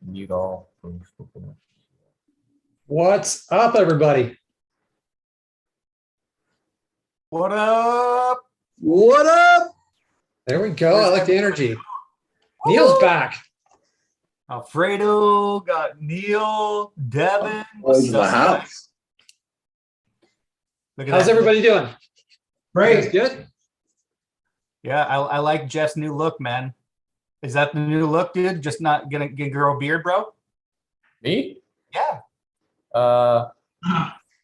Mute all. What's up, everybody? What up? What up? There we go. I like the energy. Neil's back. Alfredo, got Neil, Devin. What's my house? Look at How's that. everybody doing? Great. Good. Yeah, I like Jeff's new look, man. Is that the new look, dude? Just not gonna grow a beard, bro? Me? Yeah. I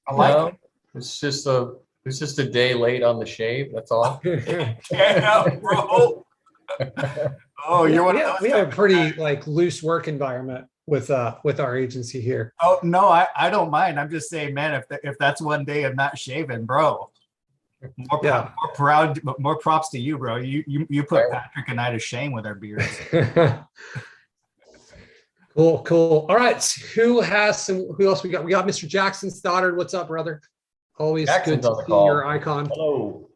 I like it. It's just a day late on the shave. That's all. Yeah, bro. Oh, you're one of those we have a guys. pretty like loose work environment with our agency here. Oh no, I don't mind. I'm just saying, man, if that's one day of not shaving, bro. More props to you, bro. You put Patrick and I to shame with our beards. Cool. All right. Who else we got? We got Mr. Jackson Stoddard. What's up, brother? Always Jackson's good on to the see call. your icon. Hello.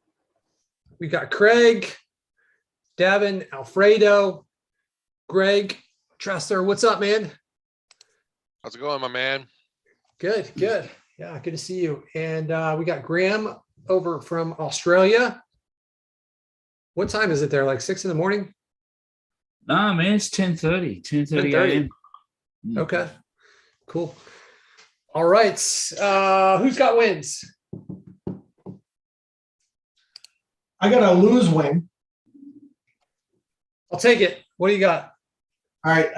We got Craig, Devin, Alfredo, Greg, Trester. What's up, man? How's it going, my man? Good. Yeah, good to see you. And we got Graham over from Australia. What time is it there? Like 6 in the morning? Nah, man, it's 10:30. 10:30 a.m. Okay, cool. All right. Who's got wins? I got a lose win. I'll take it. What do you got? All right.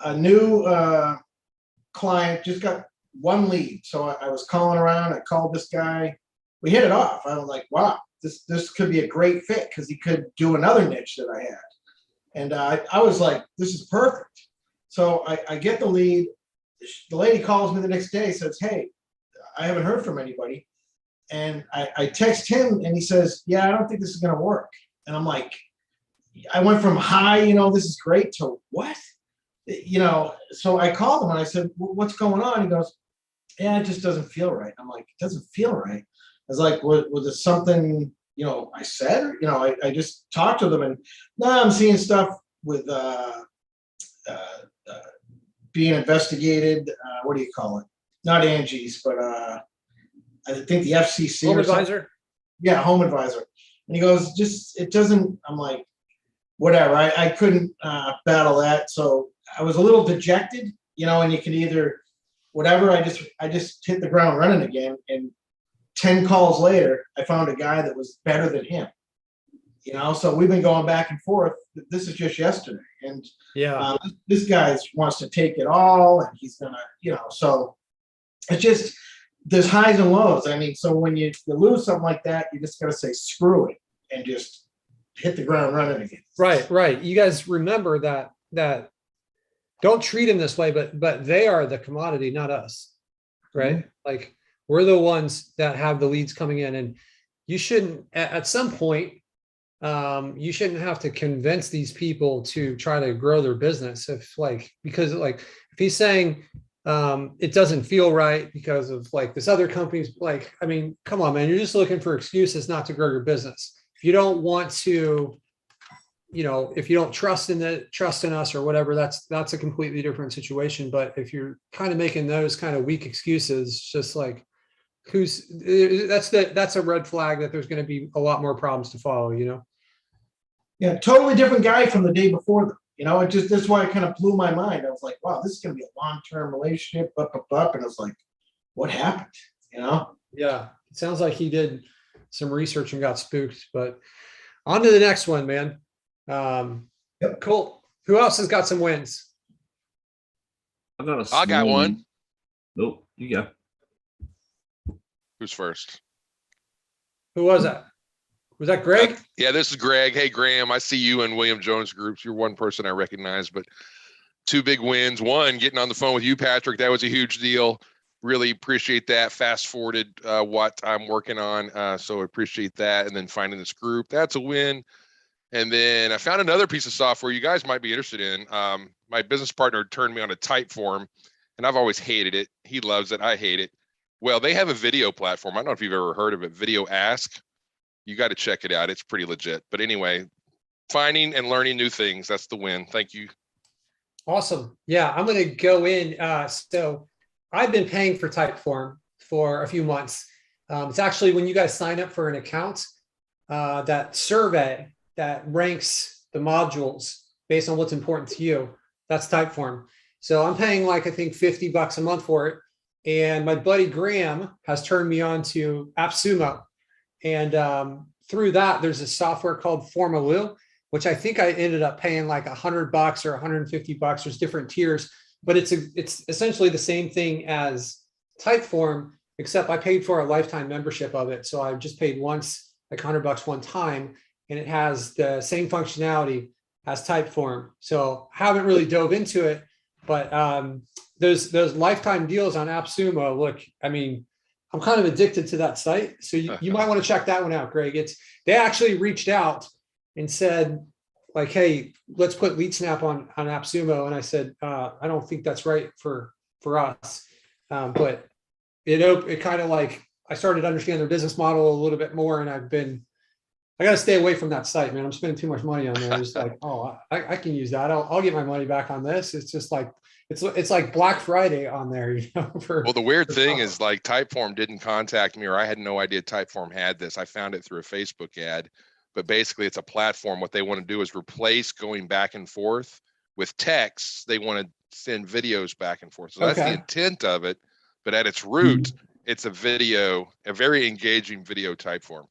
A new client just got one lead. So I was calling around. I called this guy. We hit it off. I was like, wow, this could be a great fit because he could do another niche that I had. And I was like, this is perfect. So I get the lead. The lady calls me the next day, says, hey, I haven't heard from anybody. And I text him and he says, yeah, I don't think this is going to work. And I'm like, I went from hi, this is great to what? So I called him and I said, what's going on? He goes, yeah, it just doesn't feel right. I'm like, it doesn't feel right. I was like, was it something, I said, I just talked to them and now I'm seeing stuff with being investigated. What do you call it? Not Angie's, but I think the FCC. Home advisor? Yeah, home advisor. And he goes, it doesn't, I'm like, whatever. I couldn't battle that. So I was a little dejected, and you can either, whatever, I just hit the ground running again. And 10 calls later, I found a guy that was better than him. So we've been going back and forth. This is just yesterday. And yeah, this guy wants to take it all and he's gonna, so it's just, there's highs and lows. I mean, so when you lose something like that, you just gotta say, screw it and just hit the ground running again. Right. You guys remember that don't treat them this way, but they are the commodity, not us. Right. Mm-hmm. Like we're the ones that have the leads coming in, and you shouldn't at some point, you shouldn't have to convince these people to try to grow their business because if he's saying it doesn't feel right because of like this other company's come on, man, you're just looking for excuses not to grow your business. If you don't want to, if you don't trust in us or whatever, that's a completely different situation. But if you're kind of making those kind of weak excuses, just like that's a red flag that there's going to be a lot more problems to follow, Yeah, totally different guy from the day before them. That's why it kind of blew my mind. I was like, wow, this is going to be a long-term relationship, and I was like, what happened? Yeah, it sounds like he did some research and got spooked, but on to the next one, man. Yep. Cool. Who else has got some wins? I got one. Nope, you go. Who's first? Who was that? Was that Greg? Yeah, this is Greg. Hey, Graham, I see you in William Jones groups. You're one person I recognize, but 2 big wins. One, getting on the phone with you, Patrick. That was a huge deal. Really appreciate that. Fast forwarded what I'm working on. So appreciate that. And then finding this group, that's a win. And then I found another piece of software you guys might be interested in. My business partner turned me on to Typeform, and I've always hated it. He loves it. I hate it. Well, they have a video platform. I don't know if you've ever heard of it, Video Ask. You got to check it out. It's pretty legit. But anyway, finding and learning new things. That's the win. Thank you. Awesome. Yeah, I'm going to go in. So I've been paying for Typeform for a few months. It's actually when you guys sign up for an account, that survey that ranks the modules based on what's important to you, that's Typeform. So I'm paying like, I think $50 a month for it. And my buddy Graham has turned me on to AppSumo. And through that, there's a software called Formaloo, which I think I ended up paying like $100 or $150. There's different tiers, but it's essentially the same thing as Typeform, except I paid for a lifetime membership of it. So I just paid once, like $100 one time, and it has the same functionality as Typeform. So haven't really dove into it, but those lifetime deals on AppSumo, look, I mean, I'm kind of addicted to that site. So you might want to check that one out, Greg. They actually reached out and said, like, hey, let's put LeadSnap on AppSumo. And I said, I don't think that's right for us. But it kind of like, I started to understand their business model a little bit more. And I got to stay away from that site, man. I'm spending too much money on there. It's like, oh, I can use that. I'll get my money back on this. It's just like, it's like Black Friday on there, you know. Well, the weird thing is like Typeform didn't contact me, or I had no idea Typeform had this. I found it through a Facebook ad, but basically it's a platform. What they want to do is replace going back and forth with text. They want to send videos back and forth. So that's the intent of it. But at its root, it's a very engaging video Typeform.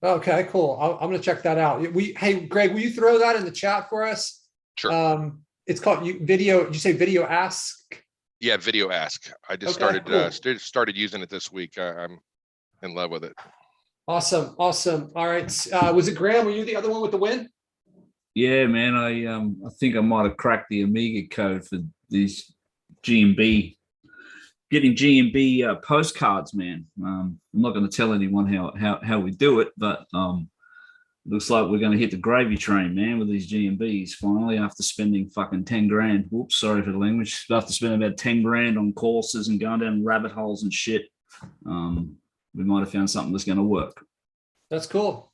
Okay, cool. I'm going to check that out. Hey, Greg, will you throw that in the chat for us? Sure. It's called video. Did you say Video Ask? Yeah, Video Ask. I just started using it this week. I'm in love with it. Awesome. All right. Was it Graham? Were you the other one with the win? Yeah, man. I think I might have cracked the Amiga code for these GMB, getting GMB postcards, man. I'm not going to tell anyone how we do it, but looks like we're going to hit the gravy train, man, with these GMBs finally, after spending fucking 10 grand. Whoops, sorry for the language. After spending about 10 grand on courses and going down rabbit holes and shit, we might have found something that's going to work. That's cool.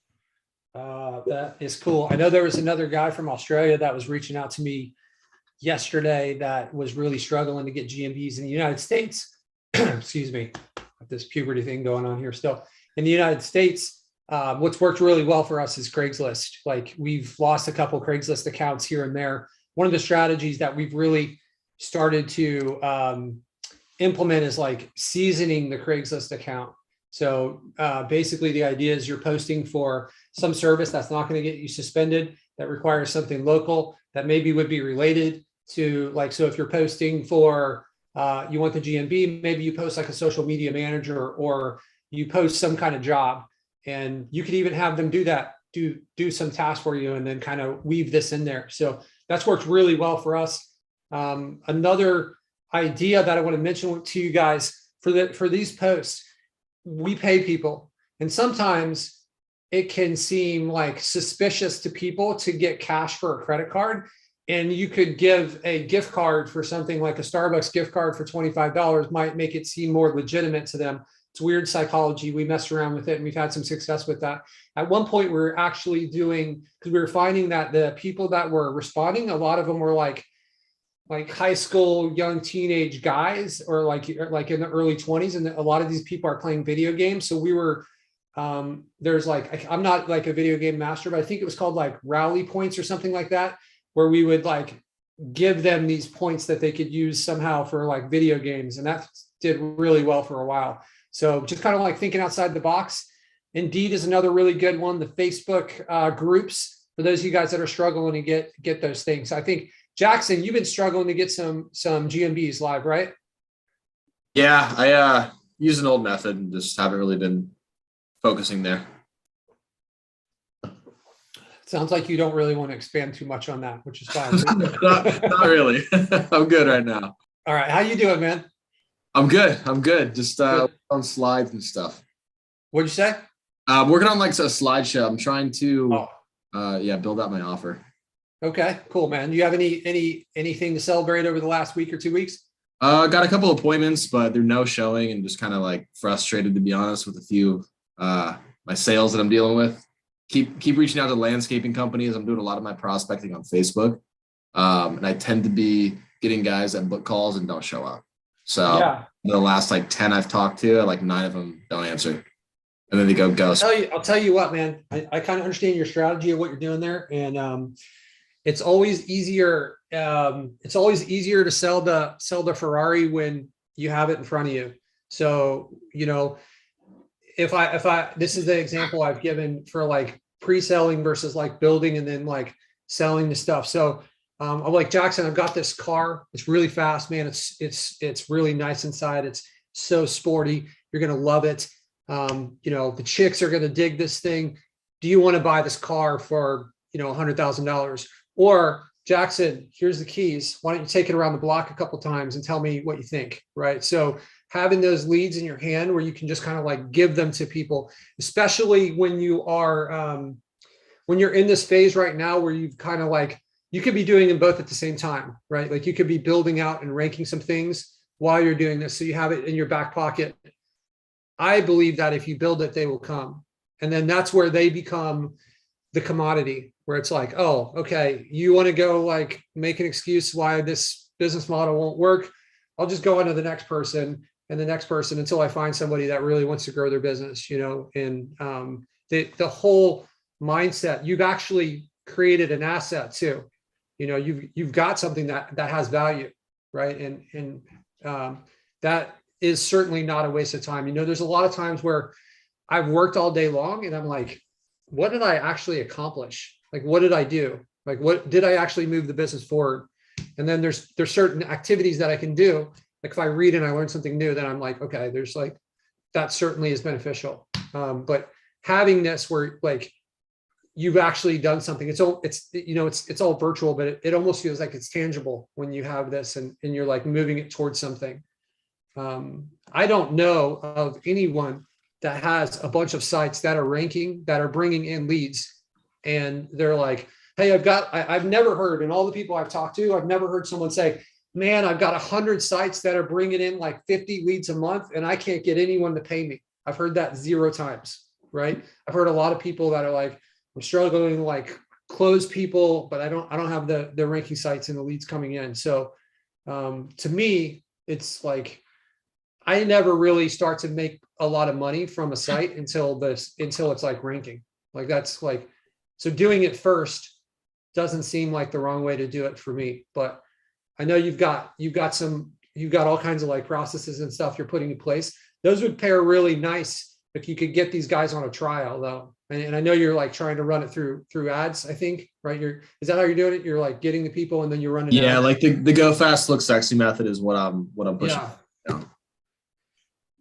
That is cool. I know there was another guy from Australia that was reaching out to me yesterday that was really struggling to get GMBs in the United States. Excuse me, got this puberty thing going on here still. In the United States, what's worked really well for us is Craigslist. Like, we've lost a couple Craigslist accounts here and there. One of the strategies that we've really started to implement is like seasoning the Craigslist account. So basically the idea is you're posting for some service that's not going to get you suspended, that requires something local that maybe would be related to, like, so if you're posting for, you want the GMB, maybe you post like a social media manager, or you post some kind of job, and you could even have them do some tasks for you and then kind of weave this in there. So that's worked really well for us. Another idea that I want to mention to you guys for these posts, we pay people, and sometimes it can seem like suspicious to people to get cash for a credit card. And you could give a gift card for something like a Starbucks gift card for $25 might make it seem more legitimate to them. It's weird psychology. We messed around with it and we've had some success with that. At one point, we were actually doing, because we were finding that the people that were responding, a lot of them were like high school, young teenage guys, or like in the early 20s. And a lot of these people are playing video games. So we were, there's like, I'm not like a video game master, but I think it was called like rally points or something like that, where we would like give them these points that they could use somehow for like video games. And that did really well for a while. So just kind of like thinking outside the box. Indeed is another really good one. The Facebook groups, for those of you guys that are struggling to get those things. I think, Jackson, you've been struggling to get some GMBs live, right? Yeah, I use an old method and just haven't really been focusing there. Sounds like you don't really want to expand too much on that, which is fine. not really. I'm good right now. All right. How you doing, man? I'm good. Just on slides and stuff. What'd you say? Working on like a slideshow. I'm trying to build out my offer. Okay, cool, man. Do you have anything to celebrate over the last week or 2 weeks? Got a couple appointments, but they're no showing, and just kind of like frustrated, to be honest, with a few my sales that I'm dealing with. Keep reaching out to landscaping companies. I'm doing a lot of my prospecting on Facebook. And I tend to be getting guys that book calls and don't show up. So Yeah. the last like 10 I've talked to, like 9 of them don't answer. And then they go ghost. I'll tell you what, man, I kind of understand your strategy of what you're doing there. And it's always easier. It's always easier to sell the Ferrari when you have it in front of you. So, you know, if I this is the example I've given for like pre-selling versus like building and then like selling the stuff. So I'm like, Jackson, I've got this car. It's really fast, man. It's really nice inside. It's so sporty. You're going to love it. You know, the chicks are going to dig this thing. Do you want to buy this car for, you know, $100,000? Or Jackson, here's the keys. Why don't you take it around the block a couple times and tell me what you think, right? So having those leads in your hand where you can just kind of like give them to people, especially when you are, when you're in this phase right now where you've kind of like, you could be doing them both at the same time, right? Like you could be building out and ranking some things while you're doing this. So you have it in your back pocket. I believe that if you build it, they will come. And then that's where they become the commodity, where it's like, oh, okay, you want to go like make an excuse why this business model won't work. I'll just go on to the next person and the next person until I find somebody that really wants to grow their business, you know. And the whole mindset, you've actually created an asset too. You know, you've got something that has value, right? And that is certainly not a waste of time. You know, there's a lot of times where I've worked all day long and I'm like, what did I actually accomplish? Like, what did I do? Like, what did I actually move the business forward? And then there's certain activities that I can do. Like if I read and I learn something new, then I'm like, okay, there's like, that certainly is beneficial. But having this where like, you've actually done something, it's all virtual, but it almost feels like it's tangible when you have this and you're like moving it towards something. I don't know of anyone that has a bunch of sites that are ranking, that are bringing in leads, and they're like, hey, I've never heard, and all the people I've talked to, I've never heard someone say, man, I've got 100 sites that are bringing in like 50 leads a month and I can't get anyone to pay me. I've heard that 0 times, right? I've heard a lot of people that are like, I'm struggling to like close people, but I don't have the ranking sites and the leads coming in. So to me, it's like, I never really start to make a lot of money from a site until it's like ranking. Like that's like, so doing it first doesn't seem like the wrong way to do it for me. But I know you've got all kinds of like processes and stuff you're putting in place. Those would pair really nice if you could get these guys on a trial though. And I know you're like trying to run it through ads, I think, right? Is that how you're doing it? You're like getting the people and then you're running. Yeah, ads? like the go fast, look sexy method is what I'm pushing.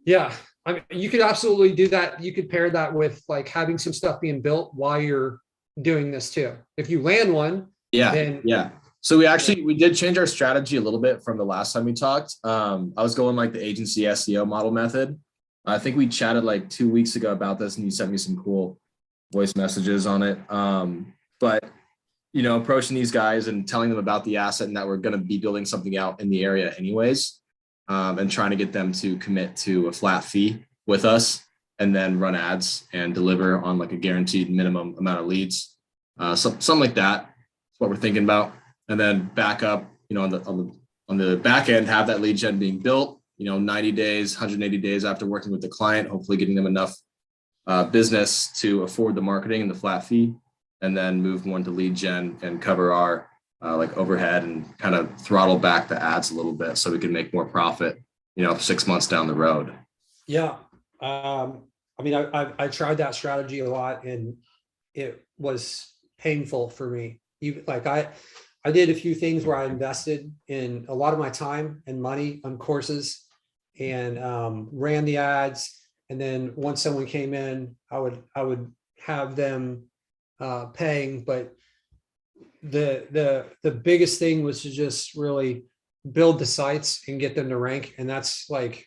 Yeah. I mean, you could absolutely do that. You could pair that with like having some stuff being built while you're doing this too. If you land one, yeah. So we did change our strategy a little bit from the last time we talked. I was going like the agency SEO model method. I think we chatted like 2 weeks ago about this and you sent me some cool voice messages on it. But you know, approaching these guys and telling them about the asset and that we're going to be building something out in the area anyways. And trying to get them to commit to a flat fee with us and then run ads and deliver on like a guaranteed minimum amount of leads. Something like that is what we're thinking about. And then back up, you know, on the back end, have that lead gen being built, you know, 90 days, 180 days after working with the client, hopefully getting them enough business to afford the marketing and the flat fee, and then move more into lead gen and cover our like overhead and kind of throttle back the ads a little bit so we can make more profit, you know, 6 months down the road. Yeah. I mean, I tried that strategy a lot and it was painful for me. Like I did a few things where I invested in a lot of my time and money on courses and ran the ads. And then once someone came in, I would have them paying, but the biggest thing was to just really build the sites and get them to rank. And that's like,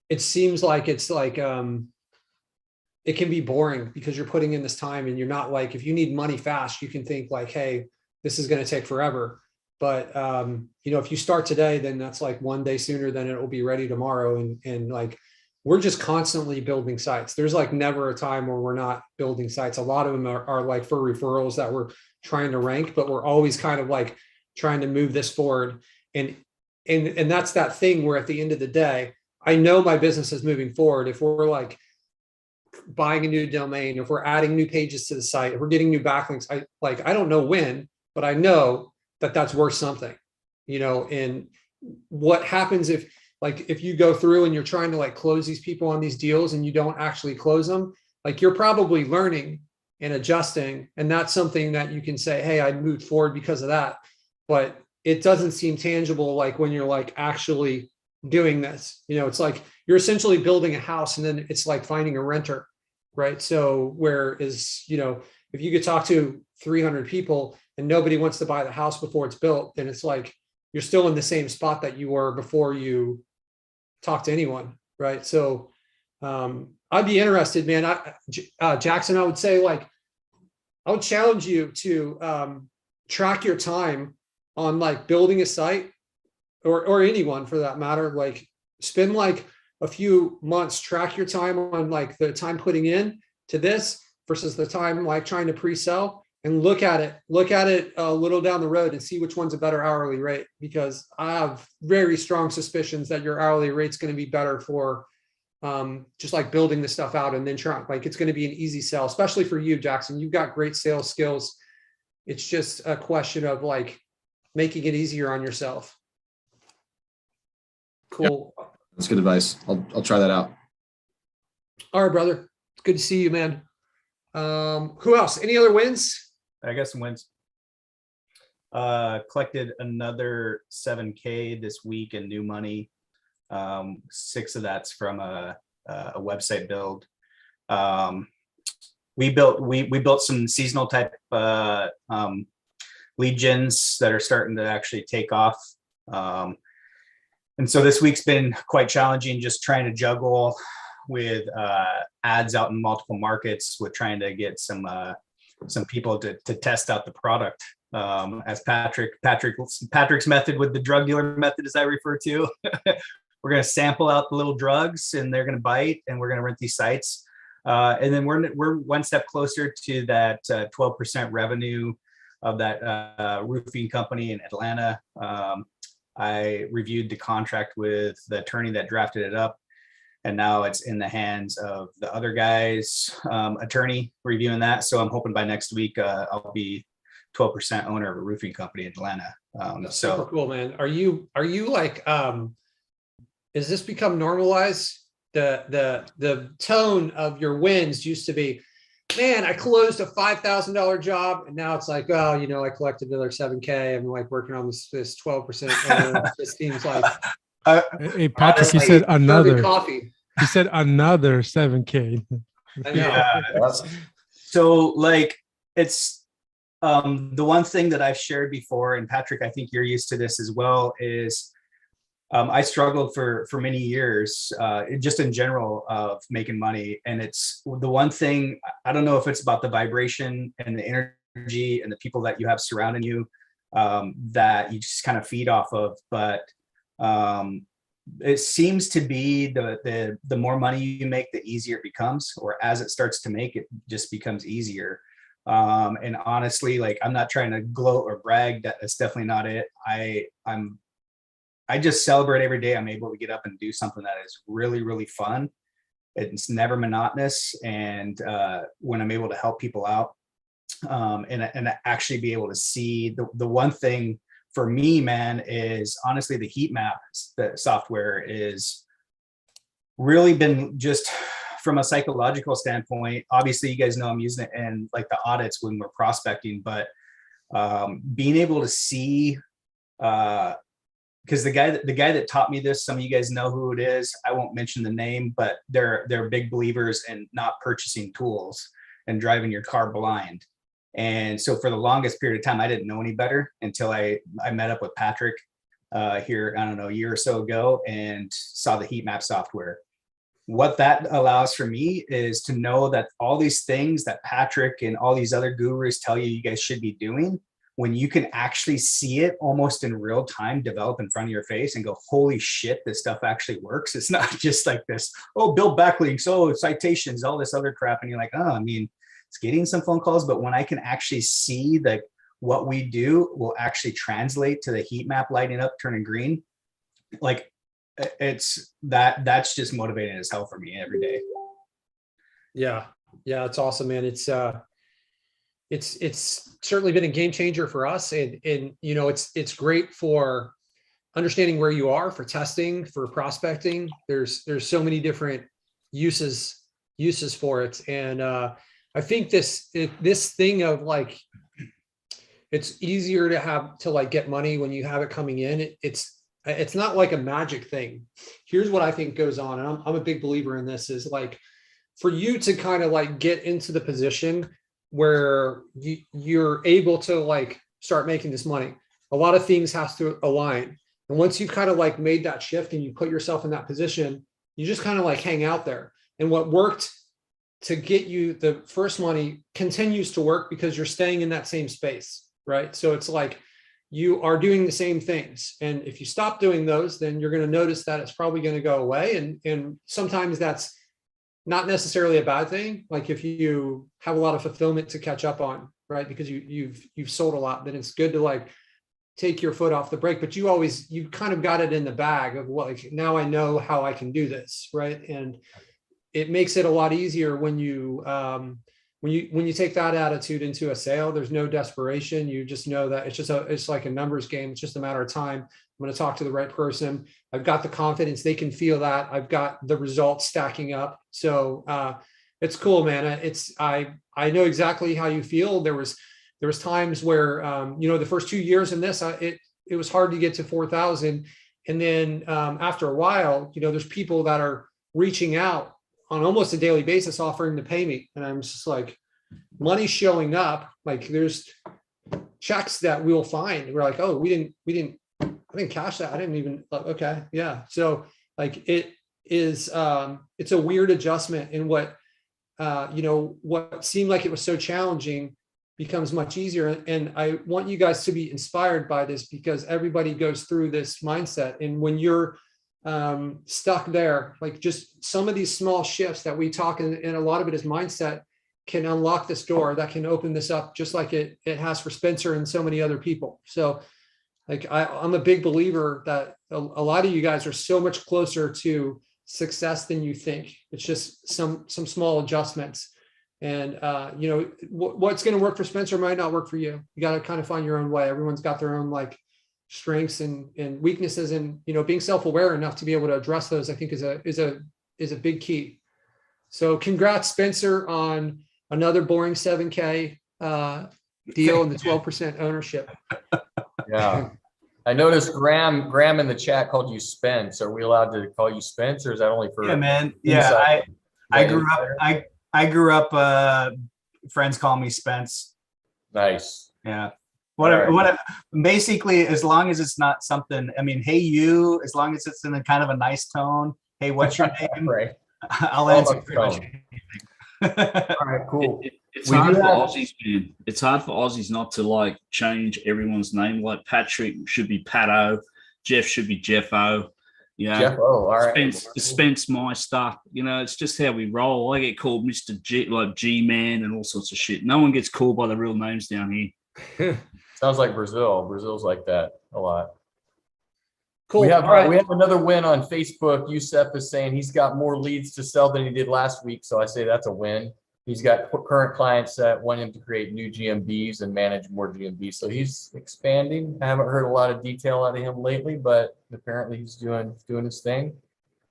it seems like it's like, it can be boring because you're putting in this time and you're not like, if you need money fast, you can think like, hey, this is going to take forever. But, you know, if you start today, then that's like one day sooner than it will be ready tomorrow. And like, we're just constantly building sites. There's like never a time where we're not building sites. A lot of them are like for referrals that we're trying to rank, but we're always kind of like trying to move this forward. And that's that thing where at the end of the day, I know my business is moving forward. If we're like buying a new domain, if we're adding new pages to the site, if we're getting new backlinks, I don't know when, but I know that that's worth something, you know. And what happens if you go through and you're trying to like close these people on these deals and you don't actually close them, like you're probably learning and adjusting. And that's something that you can say, hey, I moved forward because of that. But it doesn't seem tangible like when you're like actually doing this. You know, it's like you're essentially building a house and then it's like finding a renter, right? So whereas, you know, if you could talk to 300 people and nobody wants to buy the house before it's built, then it's like you're still in the same spot that you were before you talk to anyone, right? So I'd be interested, man. Jackson, I would say, like, I would challenge you to track your time on like building a site, or anyone for that matter. Like spend like a few months, track your time on like the time putting in to this versus the time like trying to pre-sell, and look at it a little down the road and see which one's a better hourly rate, because I have very strong suspicions that your hourly rate's going to be better for just like building the stuff out and then trying, like it's going to be an easy sell, especially for you, Jackson. You've got great sales skills. It's just a question of like making it easier on yourself. Cool. Yep. That's good advice. I'll try that out. All right, brother. It's good to see you, man. Who else? Any other wins? I got some wins. Collected another 7K this week in new money. 6 of that's from a website build. We built some seasonal type lead gens that are starting to actually take off. And so this week's been quite challenging, just trying to juggle with ads out in multiple markets, with trying to get some people to test out the product. As Patrick's method with the drug dealer method, as I refer to, we're going to sample out the little drugs and they're going to bite, and we're going to rent these sites. And then we're one step closer to that 12% revenue of that roofing company in Atlanta. I reviewed the contract with the attorney that drafted it up, and now it's in the hands of the other guy's attorney reviewing that. So I'm hoping by next week I'll be 12% owner of a roofing company in Atlanta. So super cool, man. Are you like, has this become normalized? The tone of your wins used to be, man, I closed a $5,000 job, and now it's like, oh, you know, I collected another 7K. I'm like working on this 12%. It seems like. Hey, Patrick, you said another. Coffee. He said another 7K. I know. Yeah. So like it's the one thing that I've shared before, and Patrick, I think you're used to this as well, is I struggled for many years, just in general, of making money. And it's the one thing, I don't know if it's about the vibration and the energy and the people that you have surrounding you that you just kind of feed off of. But it seems to be the more money you make, the easier it becomes, or as it starts to make, it just becomes easier. And honestly, like, I'm not trying to gloat or brag, that's definitely not it. I just celebrate every day I'm able to get up and do something that is really, really fun. It's never monotonous. And when I'm able to help people out and actually be able to see the one thing for me, man, is honestly the heat map, the software is really been just from a psychological standpoint. Obviously, you guys know I'm using it in like the audits when we're prospecting, but being able to see, because the guy that taught me this, some of you guys know who it is. I won't mention the name, but they're big believers in not purchasing tools and driving your car blind. And so for the longest period of time, I didn't know any better until I met up with Patrick here, I don't know, a year or so ago, and saw the heat map software. What that allows for me is to know that all these things that Patrick and all these other gurus tell you guys should be doing when you can actually see it almost in real time develop in front of your face and go, holy shit, this stuff actually works. It's not just like this, oh, build backlinks, oh, citations, all this other crap. And you're like, oh, I mean, it's getting some phone calls, but when I can actually see that what we do will actually translate to the heat map lighting up, turning green, like that's just motivating as hell for me every day. Yeah. Yeah. It's awesome, man. It's certainly been a game changer for us. And it's great for understanding where you are, for testing, for prospecting. There's so many different uses for it. And I think this thing of like, it's easier to like get money when you have it coming in. It's not like a magic thing. Here's what I think goes on. And I'm a big believer in this, is like, for you to kind of like get into the position where you're able to like start making this money, a lot of things has to align. And once you've kind of like made that shift and you put yourself in that position, you just kind of like hang out there. And what worked to get you the first money continues to work because you're staying in that same space, right? So it's like you are doing the same things. And if you stop doing those, then you're going to notice that it's probably going to go away. And sometimes that's not necessarily a bad thing. Like if you have a lot of fulfillment to catch up on, right? Because you've sold a lot, then it's good to like take your foot off the brake, but you kind of got it in the bag of what, like, now I know how I can do this, right? And it makes it a lot easier when you take that attitude into a sale. There's no desperation. You just know that it's like a numbers game. It's just a matter of time. I'm going to talk to the right person. I've got the confidence. They can feel that. I've got the results stacking up. So it's cool, man. I know exactly how you feel. There was times where, the first 2 years in this, it was hard to get to 4,000. And then after a while, there's people that are reaching out on almost a daily basis offering to pay me. And I'm just like, money's showing up. Like there's checks that we'll find. We're like, oh, I didn't cash that. I didn't even, okay. Yeah. So like it is, it's a weird adjustment in what seemed like it was so challenging becomes much easier. And I want you guys to be inspired by this, because everybody goes through this mindset. And when you're stuck there, like just some of these small shifts that we talk, and a lot of it is mindset, can unlock this door that can open this up, just like it has for Spencer and so many other people. So like I'm a big believer that a lot of you guys are so much closer to success than you think. It's just some small adjustments. And what's going to work for Spencer might not work for you. You got to kind of find your own way. Everyone's got their own like strengths and weaknesses, and being self-aware enough to be able to address those, I think is a big key. So congrats, Spencer, on another boring 7K deal and the 12% ownership. Yeah. I noticed Graham in the chat called you Spence. Are we allowed to call you Spence, or is that only for? Yeah, man. Yeah, I grew up. Friends call me Spence. Nice. Yeah. Whatever. Right. Whatever. Basically, as long as it's not something. I mean, hey, you. As long as it's in a kind of a nice tone. Hey, what's your name? Right. I'll answer pretty much tone. anything. All right, cool. It's We hard do for have- Aussies, man. It's hard for Aussies not to like change everyone's name. Like Patrick should be Pato, Jeff should be Jeffo. Jeff, all right. Spence Meister. It's just how we roll. I get called Mr. G, like G-Man and all sorts of shit. No one gets called by the real names down here. Sounds like Brazil. Brazil's like that a lot. Cool. We have All right. we have another win on Facebook. Yusef is saying he's got more leads to sell than he did last week, so I say that's a win. He's got current clients that want him to create new GMBs and manage more GMBs, so he's expanding. I haven't heard a lot of detail out of him lately, but apparently he's doing his thing.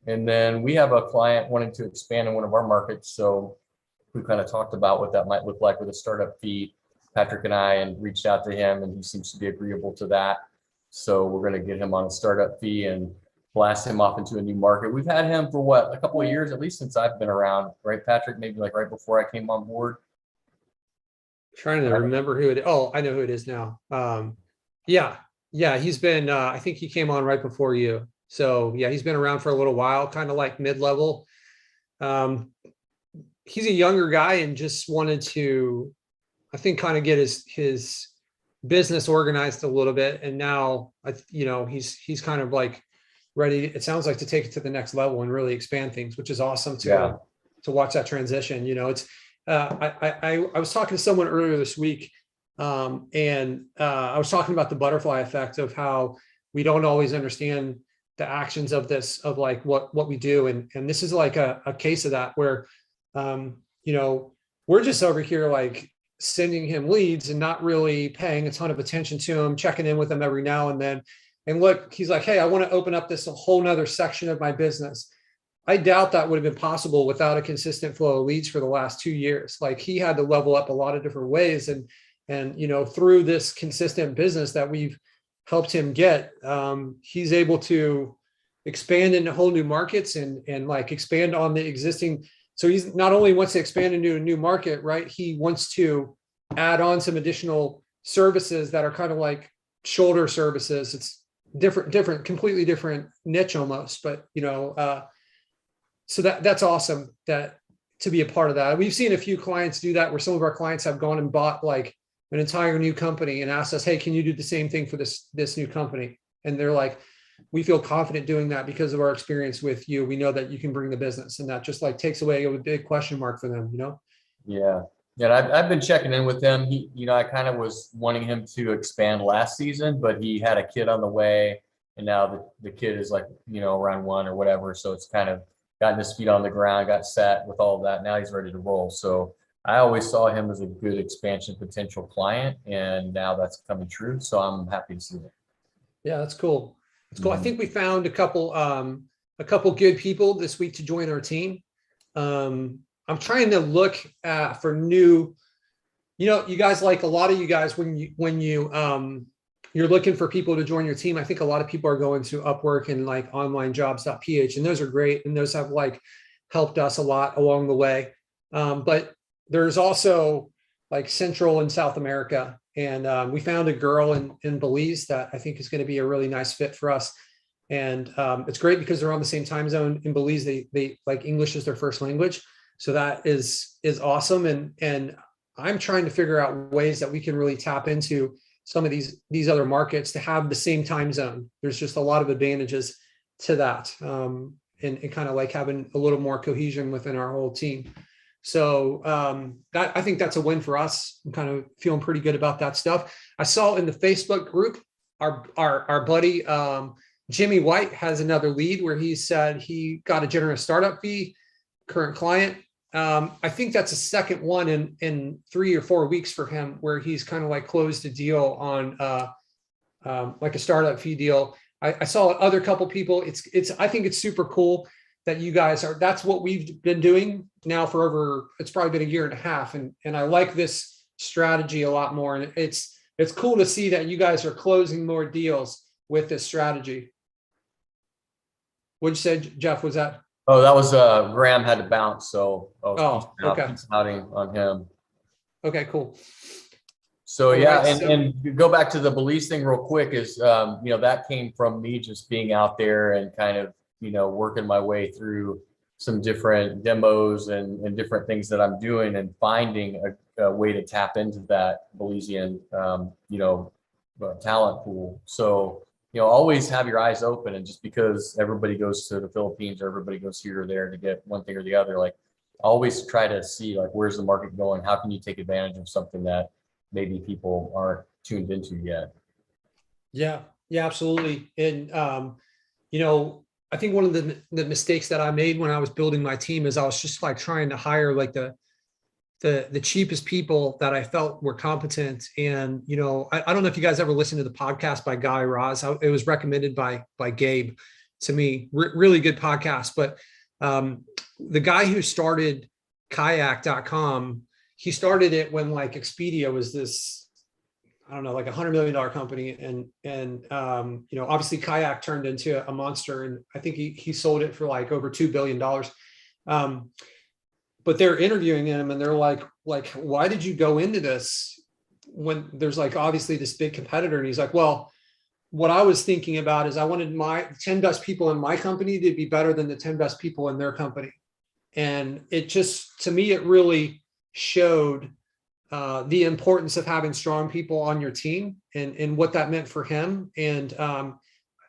And then we have a client wanting to expand in one of our markets, so we kind of talked about what that might look like with a startup fee, Patrick and I, and reached out to him, and he seems to be agreeable to that. So we're going to get him on a startup fee and blast him off into a new market. We've had him for a couple of years, at least since I've been around, right, Patrick? Maybe like right before I came on board. Trying to remember who it is. Oh, I know who it is now. Yeah, he's been, I think he came on right before you. So yeah, he's been around for a little while, kind of like mid-level. He's a younger guy and just wanted to, I think, kind of get his business organized a little bit. And now, he's kind of like ready, it sounds like, to take it to the next level and really expand things, which is awesome to watch that transition. It's, I was talking to someone earlier this week, and I was talking about the butterfly effect of how we don't always understand the actions of this, of like what we do. And this is like a case of that where, we're just over here like sending him leads and not really paying a ton of attention to him, checking in with him every now and then. And look, he's like, hey, I want to open up this whole nother section of my business. I doubt that would have been possible without a consistent flow of leads for the last 2 years. Like, he had to level up a lot of different ways. And through this consistent business that we've helped him get, he's able to expand into whole new markets and like expand on the existing. So he's not only wants to expand into a new market, right? He wants to add on some additional services that are kind of like shoulder services. It's different, completely different niche almost, but so that's awesome to be a part of that. We've seen a few clients do that, where some of our clients have gone and bought like an entire new company and asked us, hey, can you do the same thing for this new company? And they're like, we feel confident doing that because of our experience with you. We know that you can bring the business, and that just like takes away a big question mark for them, Yeah. I've been checking in with him. He, I kind of was wanting him to expand last season, but he had a kid on the way, and now the kid is like, around 1 or whatever. So it's kind of gotten his feet on the ground, got set with all of that. Now he's ready to roll. So I always saw him as a good expansion potential client, and now that's coming true. So I'm happy to see it. Yeah, that's cool. It's cool. I think we found a couple good people this week to join our team. I'm trying to look for new, you guys, like a lot of you guys, when you're looking for people to join your team, I think a lot of people are going to Upwork and like onlinejobs.ph, and those are great. And those have like helped us a lot along the way. But there's also like Central and South America. And we found a girl in Belize that I think is going to be a really nice fit for us. And it's great because they're on the same time zone. In Belize, they like English is their first language. So that is awesome. And I'm trying to figure out ways that we can really tap into some of these other markets to have the same time zone. There's just a lot of advantages to that, and kind of like having a little more cohesion within our whole team. So I think that's a win for us. I'm kind of feeling pretty good about that stuff. I saw in the Facebook group, our buddy Jimmy White has another lead where he said he got a generous startup fee, current client. I think that's a second one in 3 or 4 weeks for him, where he's kind of like closed a deal on like a startup fee deal. I saw other couple people. I think it's super cool that you guys that's what we've been doing now for it's probably been 1.5 years. And I like this strategy a lot more. And it's cool to see that you guys are closing more deals with this strategy. What'd you say, Jeff? Was that? Oh, that was Graham had to bounce. So okay. Outing on him. Okay, cool. So yeah, and go back to the Belize thing real quick is, that came from me just being out there and kind of, working my way through some different demos and different things that I'm doing, and finding a way to tap into that Belizean, talent pool. So, always have your eyes open, and just because everybody goes to the Philippines or everybody goes here or there to get one thing or the other, like always try to see like, where's the market going? How can you take advantage of something that maybe people aren't tuned into yet? Yeah, absolutely. And, I think one of the mistakes that I made when I was building my team is I was just like trying to hire like the cheapest people that I felt were competent. And, I don't know if you guys ever listened to the podcast by Guy Raz. It was recommended by Gabe to me, really good podcast. But the guy who started kayak.com, he started it when like Expedia was this, I don't know, like $100 million company. And obviously Kayak turned into a monster. And I think he sold it for like over $2 billion. But they're interviewing him and they're like, why did you go into this when there's like obviously this big competitor? And he's like, well, what I was thinking about is I wanted my 10 best people in my company to be better than the 10 best people in their company. And it just, to me, it really showed the importance of having strong people on your team and what that meant for him. And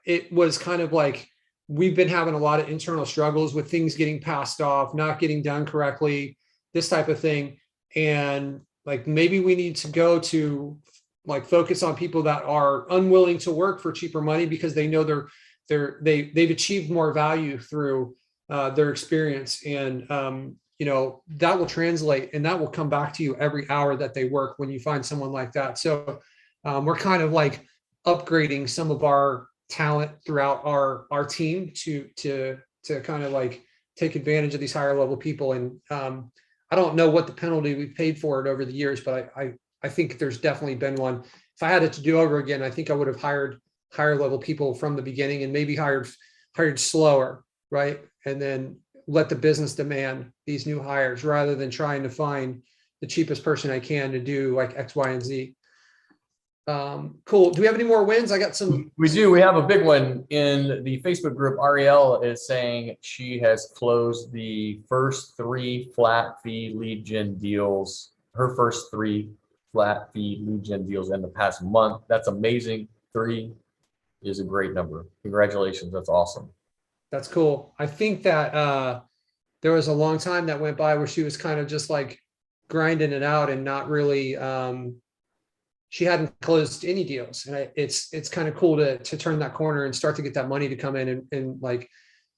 it was kind of like, we've been having a lot of internal struggles with things getting passed off, not getting done correctly, this type of thing. And like, maybe we need to go to like focus on people that are unwilling to work for cheaper money because they know they've achieved more value through their experience. And you know, that will translate and that will come back to you every hour that they work when you find someone like that. So we're kind of like upgrading some of our talent throughout our team to kind of like take advantage of these higher level people. And I don't know what the penalty we've paid for it over the years, but I think there's definitely been one. If I had it to do over again, I think I would have hired higher level people from the beginning and maybe hired slower, right? And then let the business demand these new hires rather than trying to find the cheapest person I can to do like X, Y, and Z. Cool. Do we have any more wins? I got some. We do. We have a big one in the Facebook group. Arielle is saying she has closed the first 3 flat fee lead gen deals, her first 3 flat fee lead gen deals in the past month. That's amazing. 3 is a great number. Congratulations. That's awesome. That's cool. I think that there was a long time that went by where she was kind of just like grinding it out and not really, she hadn't closed any deals. And it's kind of cool to turn that corner and start to get that money to come in and like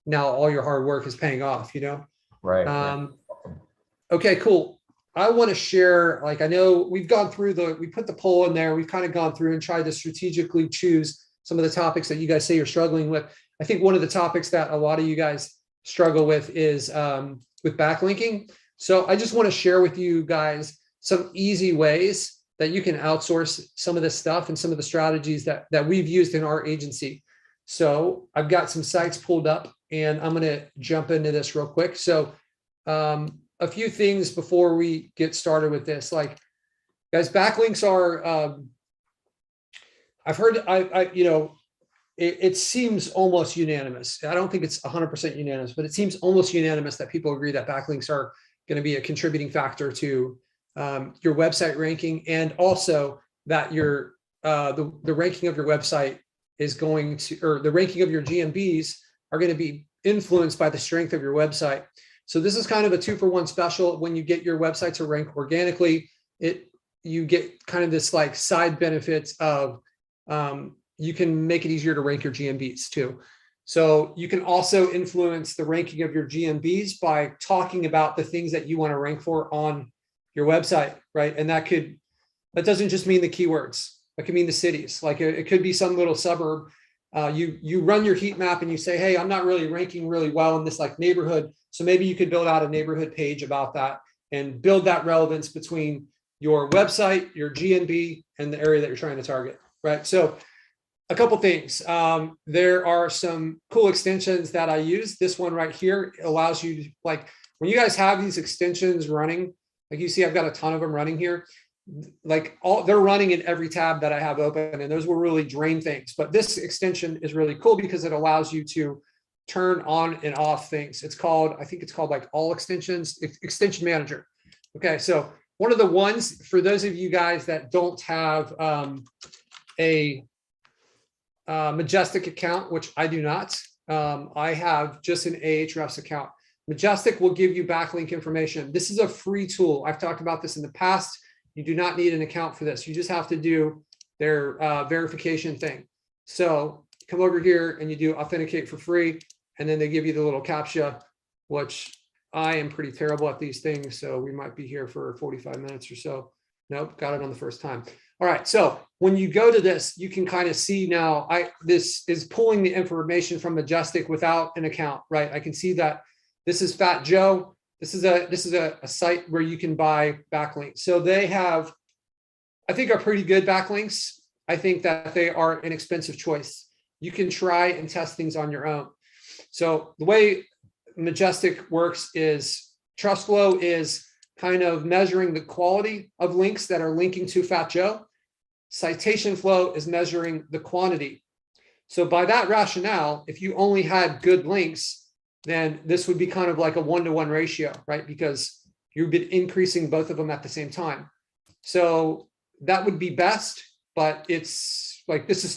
now all your hard work is paying off, you know? Right. Okay, cool. I want to share, like, I know we've gone through we put the poll in there. We've kind of gone through and tried to strategically choose some of the topics that you guys say you're struggling with. I think one of the topics that a lot of you guys struggle with is with backlinking. So I just want to share with you guys some easy ways that you can outsource some of this stuff and some of the strategies that we've used in our agency. So I've got some sites pulled up and I'm going to jump into this real quick. So a few things before we get started with this, like, guys, backlinks are, I've heard, you know, it seems almost unanimous. I don't think it's 100% unanimous, but it seems almost unanimous that people agree that backlinks are going to be a contributing factor to your website ranking, and also that your the ranking of your website is going to, or the ranking of your GMBs are going to be influenced by the strength of your website. So this is kind of a 2-for-1 special. When you get your website to rank organically, you get kind of this like side benefits of you can make it easier to rank your GMBs too. So you can also influence the ranking of your GMBs by talking about the things that you want to rank for on your website, right? And that doesn't just mean the keywords. That could mean the cities. Like it could be some little suburb. You run your heat map and you say, hey, I'm not really ranking really well in this like neighborhood. So maybe you could build out a neighborhood page about that and build that relevance between your website, your GMB, and the area that you're trying to target, right? So a couple things. There are some cool extensions that I use. This one right here allows you to, like, when you guys have these extensions running, like you see, I've got a ton of them running here. Like they're running in every tab that I have open, and those will really drain things. But this extension is really cool because it allows you to turn on and off things. It's called, I think it's called like all extensions, extension manager. Okay, so one of the ones for those of you guys that don't have a Majestic account, which I do not, I have just an Ahrefs account. Majestic will give you backlink information. This is a free tool. I've talked about this in the past. You do not need an account for this. You just have to do their verification thing. So come over here and you do authenticate for free. And then they give you the little CAPTCHA, which I am pretty terrible at these things. So we might be here for 45 minutes or so. Nope, got it on the first time. All right, so when you go to this, you can kind of see now, this is pulling the information from Majestic without an account, right? I can see that this is Fatjoe. This is a site where you can buy backlinks. So they have, I think, are pretty good backlinks. I think that they are an expensive choice. You can try and test things on your own. So the way Majestic works is TrustFlow is kind of measuring the quality of links that are linking to Fatjoe. Citation Flow is measuring the quantity. So by that rationale, if you only had good links, then this would be kind of like a 1-to-1 ratio, right? Because you've been increasing both of them at the same time. So that would be best, but it's like, this is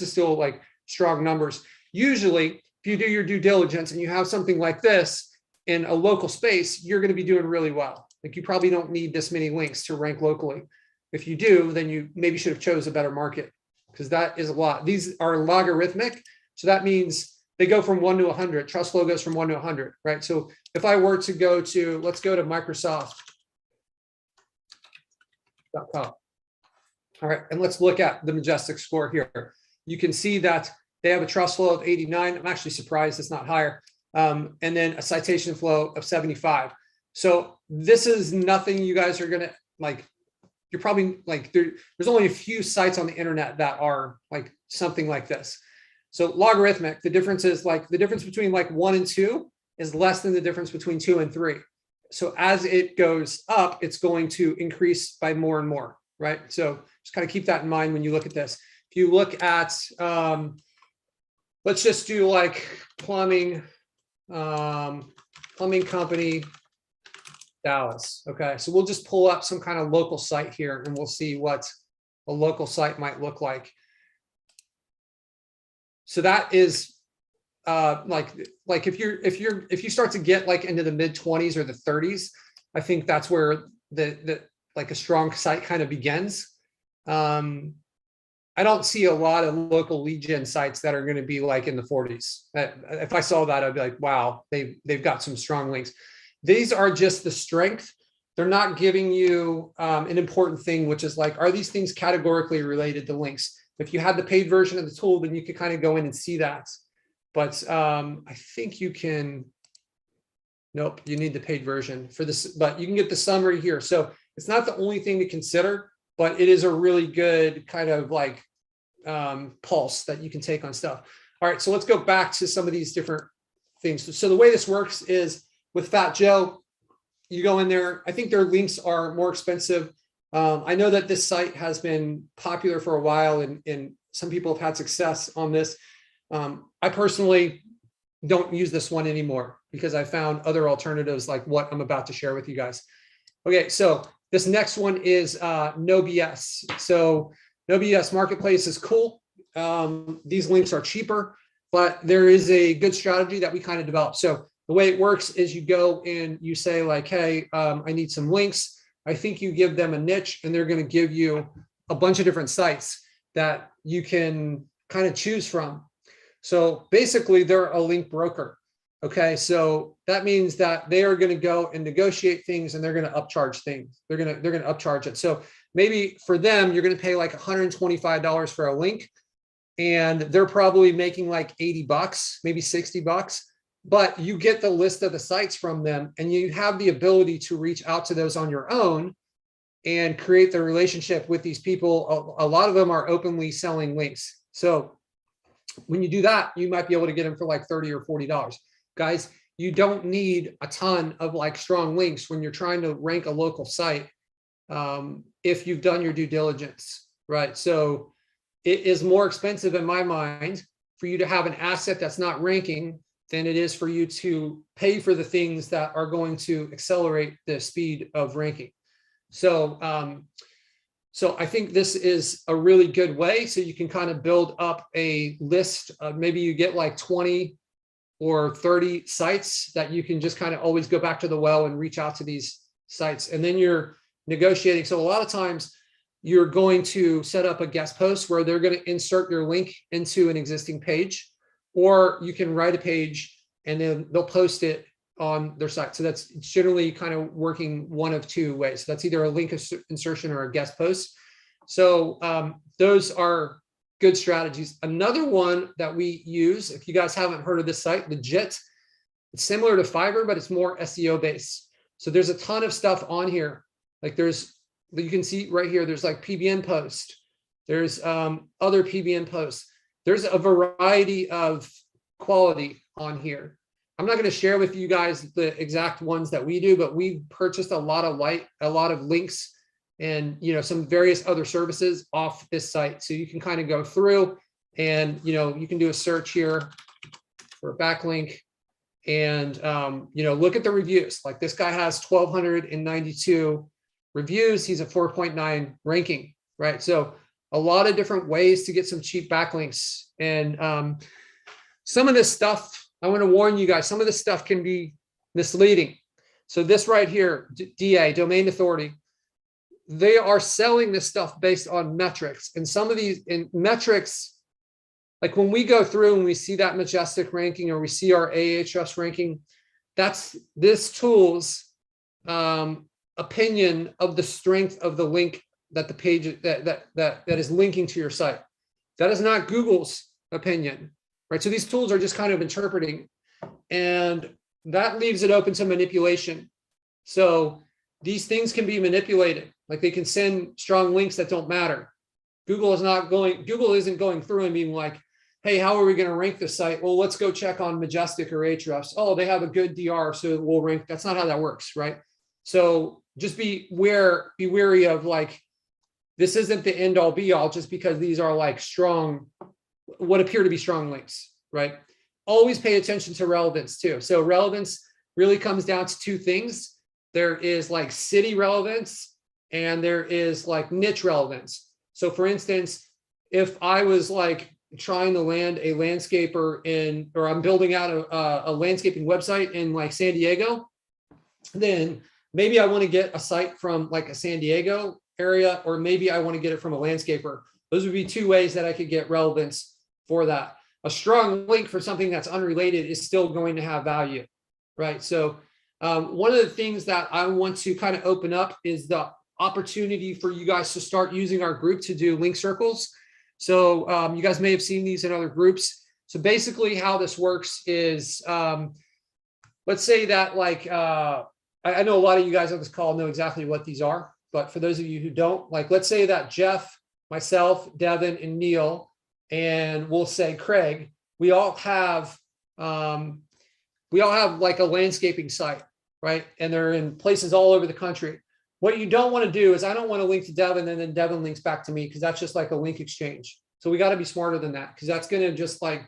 still like strong numbers. Usually if you do your due diligence and you have something like this in a local space, you're going to be doing really well. Like you probably don't need this many links to rank locally. If you do, then you maybe should have chose a better market, because that is a lot. These are logarithmic. So that means they go from 1 to 100. Trust flow goes from 1 to 100, right? So if I were to go to, let's go to Microsoft.com. All right, and let's look at the Majestic score here. You can see that they have a trust flow of 89. I'm actually surprised it's not higher. And then a citation flow of 75. So this is nothing you guys are gonna like. You're probably like, there's only a few sites on the internet that are like something like this. So logarithmic, the difference is like the difference between like 1 and 2 is less than the difference between 2 and 3. So as it goes up, it's going to increase by more and more, right? So just kind of keep that in mind when you look at this. If you look at, let's just do like plumbing company, Dallas. Okay, so we'll just pull up some kind of local site here and we'll see what a local site might look like. So that is like if you start to get like into the mid 20s or the 30s, I think that's where the like a strong site kind of begins. I don't see a lot of local lead gen sites that are going to be like in the 40s. If I saw that, I'd be like, wow, they've got some strong links. These are just the strength. They're not giving you an important thing, which is like, are these things categorically related to links? If you had the paid version of the tool, then you could kind of go in and see that. But I think you can, nope, you need the paid version for this, but you can get the summary here. So it's not the only thing to consider, but it is a really good kind of like pulse that you can take on stuff. All right, so let's go back to some of these different things. So the way this works is with Fatjoe, you go in there. I think their links are more expensive. I know that this site has been popular for a while and some people have had success on this. I personally don't use this one anymore because I found other alternatives like what I'm about to share with you guys. Okay, so this next one is No BS. So No BS Marketplace is cool. These links are cheaper, but there is a good strategy that we kind of developed. So the way it works is you go and you say like, hey, I need some links. I think you give them a niche and they're going to give you a bunch of different sites that you can kind of choose from. So basically they're a link broker. Okay. So that means that they are going to go and negotiate things and they're going to upcharge things. They're going to upcharge it. So maybe for them, you're going to pay like $125 for a link and they're probably making like 80 bucks, maybe 60 bucks. But you get the list of the sites from them and you have the ability to reach out to those on your own and create the relationship with these people. A lot of them are openly selling links. So when you do that, you might be able to get them for like $30 or $40. Guys, you don't need a ton of like strong links when you're trying to rank a local site if you've done your due diligence, right? So it is more expensive in my mind for you to have an asset that's not ranking than it is for you to pay for the things that are going to accelerate the speed of ranking. So, so I think this is a really good way. So you can kind of build up a list. Maybe you get like 20 or 30 sites that you can just kind of always go back to the well and reach out to these sites. And then you're negotiating. So a lot of times you're going to set up a guest post where they're going to insert your link into an existing page. Or you can write a page and then they'll post it on their site. So that's generally kind of working one of two ways. So that's either a link insertion or a guest post. So those are good strategies. Another one that we use, if you guys haven't heard of this site, Legiit, it's similar to Fiverr, but it's more SEO based. So there's a ton of stuff on here. Like you can see right here, there's like PBN post. There's other PBN posts. There's a variety of quality on here. I'm not going to share with you guys the exact ones that we do, but we've purchased a lot of links and, you know, some various other services off this site. So you can kind of go through and, you know, you can do a search here for a backlink and, you know, look at the reviews. Like this guy has 1,292 reviews, he's a 4.9 ranking, right? So a lot of different ways to get some cheap backlinks. And some of this stuff, I want to warn you guys, some of this stuff can be misleading. So this right here, DA, domain authority, they are selling this stuff based on metrics. And some of these metrics, like when we go through and we see that Majestic ranking or we see our AHS ranking, that's this tool's opinion of the strength of the link that the page that is linking to your site. That is not Google's opinion, right? So these tools are just kind of interpreting, and that leaves it open to manipulation. So these things can be manipulated. Like they can send strong links that don't matter. Google isn't going through and being like, hey, how are we going to rank this site? Well, let's go check on Majestic or Ahrefs. Oh, they have a good DR, so we'll rank. That's not how that works, right? So just be wary of like, this isn't the end all be all just because these are like strong, what appear to be strong links, right? Always pay attention to relevance too. So relevance really comes down to two things. There is like city relevance and there is like niche relevance. So for instance, if I was like trying to land a landscaper or I'm building out a landscaping website in like San Diego, then maybe I want to get a site from like a San Diego area, or maybe I want to get it from a landscaper. Those would be two ways that I could get relevance for that. A strong link for something that's unrelated is still going to have value, right? So one of the things that I want to kind of open up is the opportunity for you guys to start using our group to do link circles. So you guys may have seen these in other groups. So basically how this works is, let's say that like, I know a lot of you guys on this call know exactly what these are, but for those of you who don't, like, let's say that Jeff, myself, Devin, and Neil, and we'll say Craig, we all have like a landscaping site, right? And they're in places all over the country. What you don't want to do is I don't want to link to Devin and then Devin links back to me, because that's just like a link exchange. So we got to be smarter than that, because that's going to just like,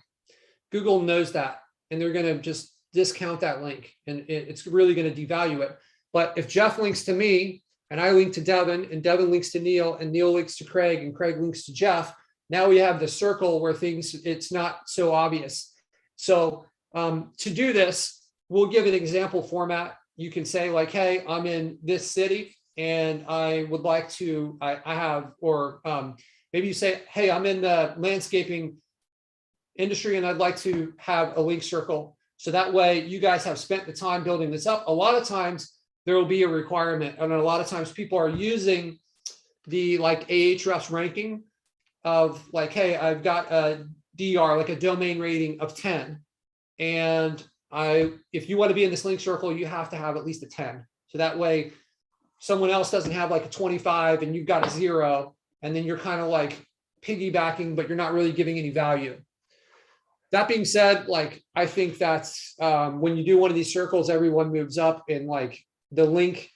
Google knows that, and they're going to just discount that link, and it's really going to devalue it. But if Jeff links to me and I link to Devin, and Devin links to Neil, and Neil links to Craig, and Craig links to Jeff, now we have the circle where it's not so obvious. So to do this, we'll give an example format. You can say like, hey, I'm in this city and I would like to, maybe you say, hey, I'm in the landscaping industry and I'd like to have a link circle. So that way you guys have spent the time building this up. A lot of times there will be a requirement. And a lot of times people are using the like Ahrefs ranking of like, hey, I've got a DR, like a domain rating of 10. And if you want to be in this link circle, you have to have at least a 10. So that way someone else doesn't have like a 25 and you've got a 0. And then you're kind of like piggybacking, but you're not really giving any value. That being said, like, I think that's when you do one of these circles, everyone moves up, and like the link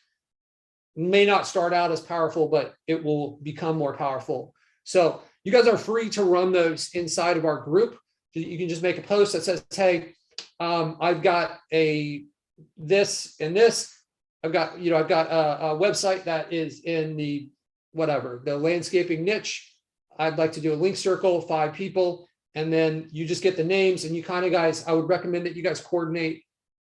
may not start out as powerful, but it will become more powerful. So you guys are free to run those inside of our group. You can just make a post that says, hey, I've got this and this. I've got a website that is in the landscaping niche. I'd like to do a link circle, 5 people. And then you just get the names, and you kind of guys, I would recommend that you guys coordinate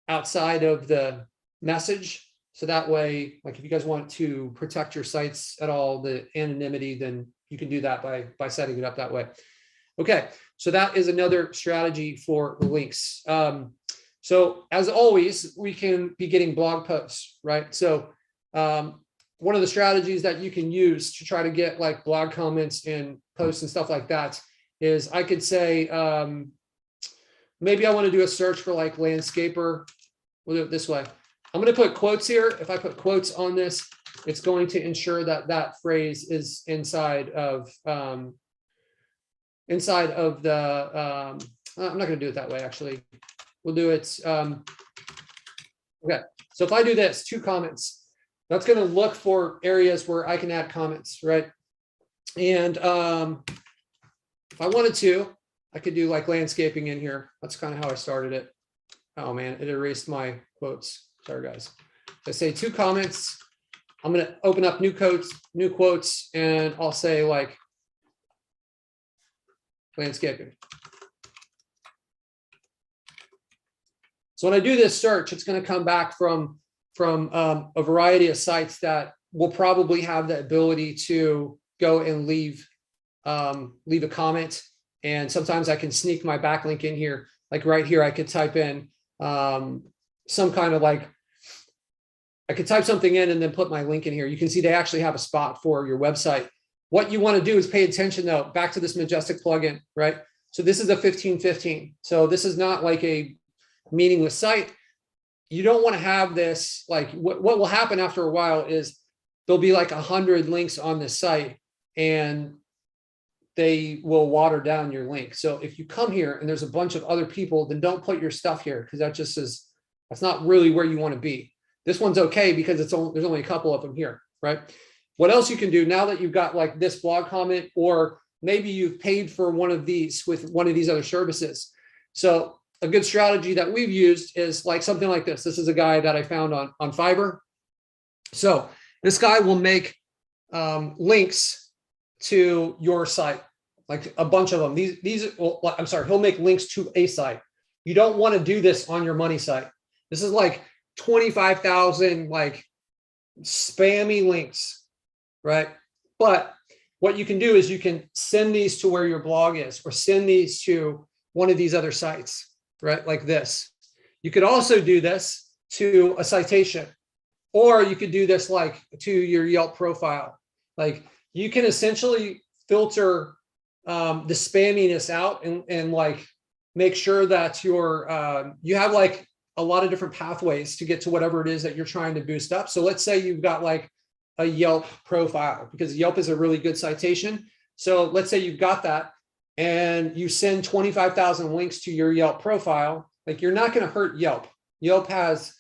outside of the message. So that way, like if you guys want to protect your sites at all, the anonymity, then you can do that by setting it up that way. Okay, so that is another strategy for the links. So as always, we can be getting blog posts, right? So one of the strategies that you can use to try to get like blog comments and posts and stuff like that is I could say, maybe I want to do a search for like landscaper. We'll do it this way. I'm going to put quotes here. If I put quotes on this, it's going to ensure that that phrase is inside of the, I'm not going to do it that way, actually. We'll do it. Okay. So if I do this, 2 comments, that's going to look for areas where I can add comments, right? And if I wanted to, I could do like landscaping in here. That's kind of how I started it. Oh man, it erased my quotes. Sorry guys. So I say 2 comments. I'm going to open up new quotes, and I'll say like landscaping. So when I do this search, it's going to come back from a variety of sites that will probably have the ability to go and leave a comment. And sometimes I can sneak my backlink in here. Like right here, I could type in some kind of like, I could type something in and then put my link in here. You can see they actually have a spot for your website. What you want to do is pay attention though, back to this Majestic plugin, right? So this is a 1515. So this is not like a meaningless site. You don't want to have this, like what will happen after a while is there'll be like 100 links on this site and they will water down your link. So if you come here and there's a bunch of other people, then don't put your stuff here, because that's not really where you want to be. This one's okay because there's only a couple of them here, right? What else you can do now that you've got like this blog comment, or maybe you've paid for one of these with one of these other services. So a good strategy that we've used is like something like this. This is a guy that I found on Fiverr. So this guy will make links to your site, like a bunch of them. He'll make links to a site. You don't want to do this on your money site. This is like 25,000 like spammy links, right? But what you can do is you can send these to where your blog is, or send these to one of these other sites, right? Like this. You could also do this to a citation, or you could do this like to your Yelp profile. Like you can essentially filter the spamminess out and like make sure that you have like a lot of different pathways to get to whatever it is that you're trying to boost up. So let's say you've got like a Yelp profile, because Yelp is a really good citation. So let's say you've got that and you send 25,000 links to your Yelp profile. Like you're not going to hurt Yelp. Yelp has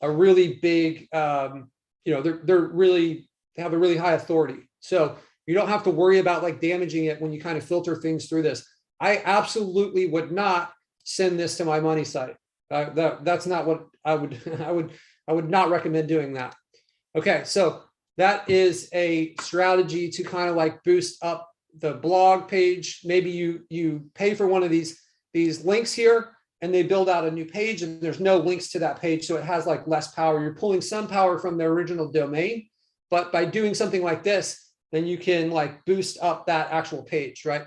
a really big, they have a really high authority. So you don't have to worry about like damaging it when you kind of filter things through this. I absolutely would not send this to my money site. That's not what I would, I would not recommend doing that. Okay. So that is a strategy to kind of like boost up the blog page. Maybe you pay for one of these links here and they build out a new page and there's no links to that page. So it has like less power. You're pulling some power from the original domain, but by doing something like this, then you can like boost up that actual page, right?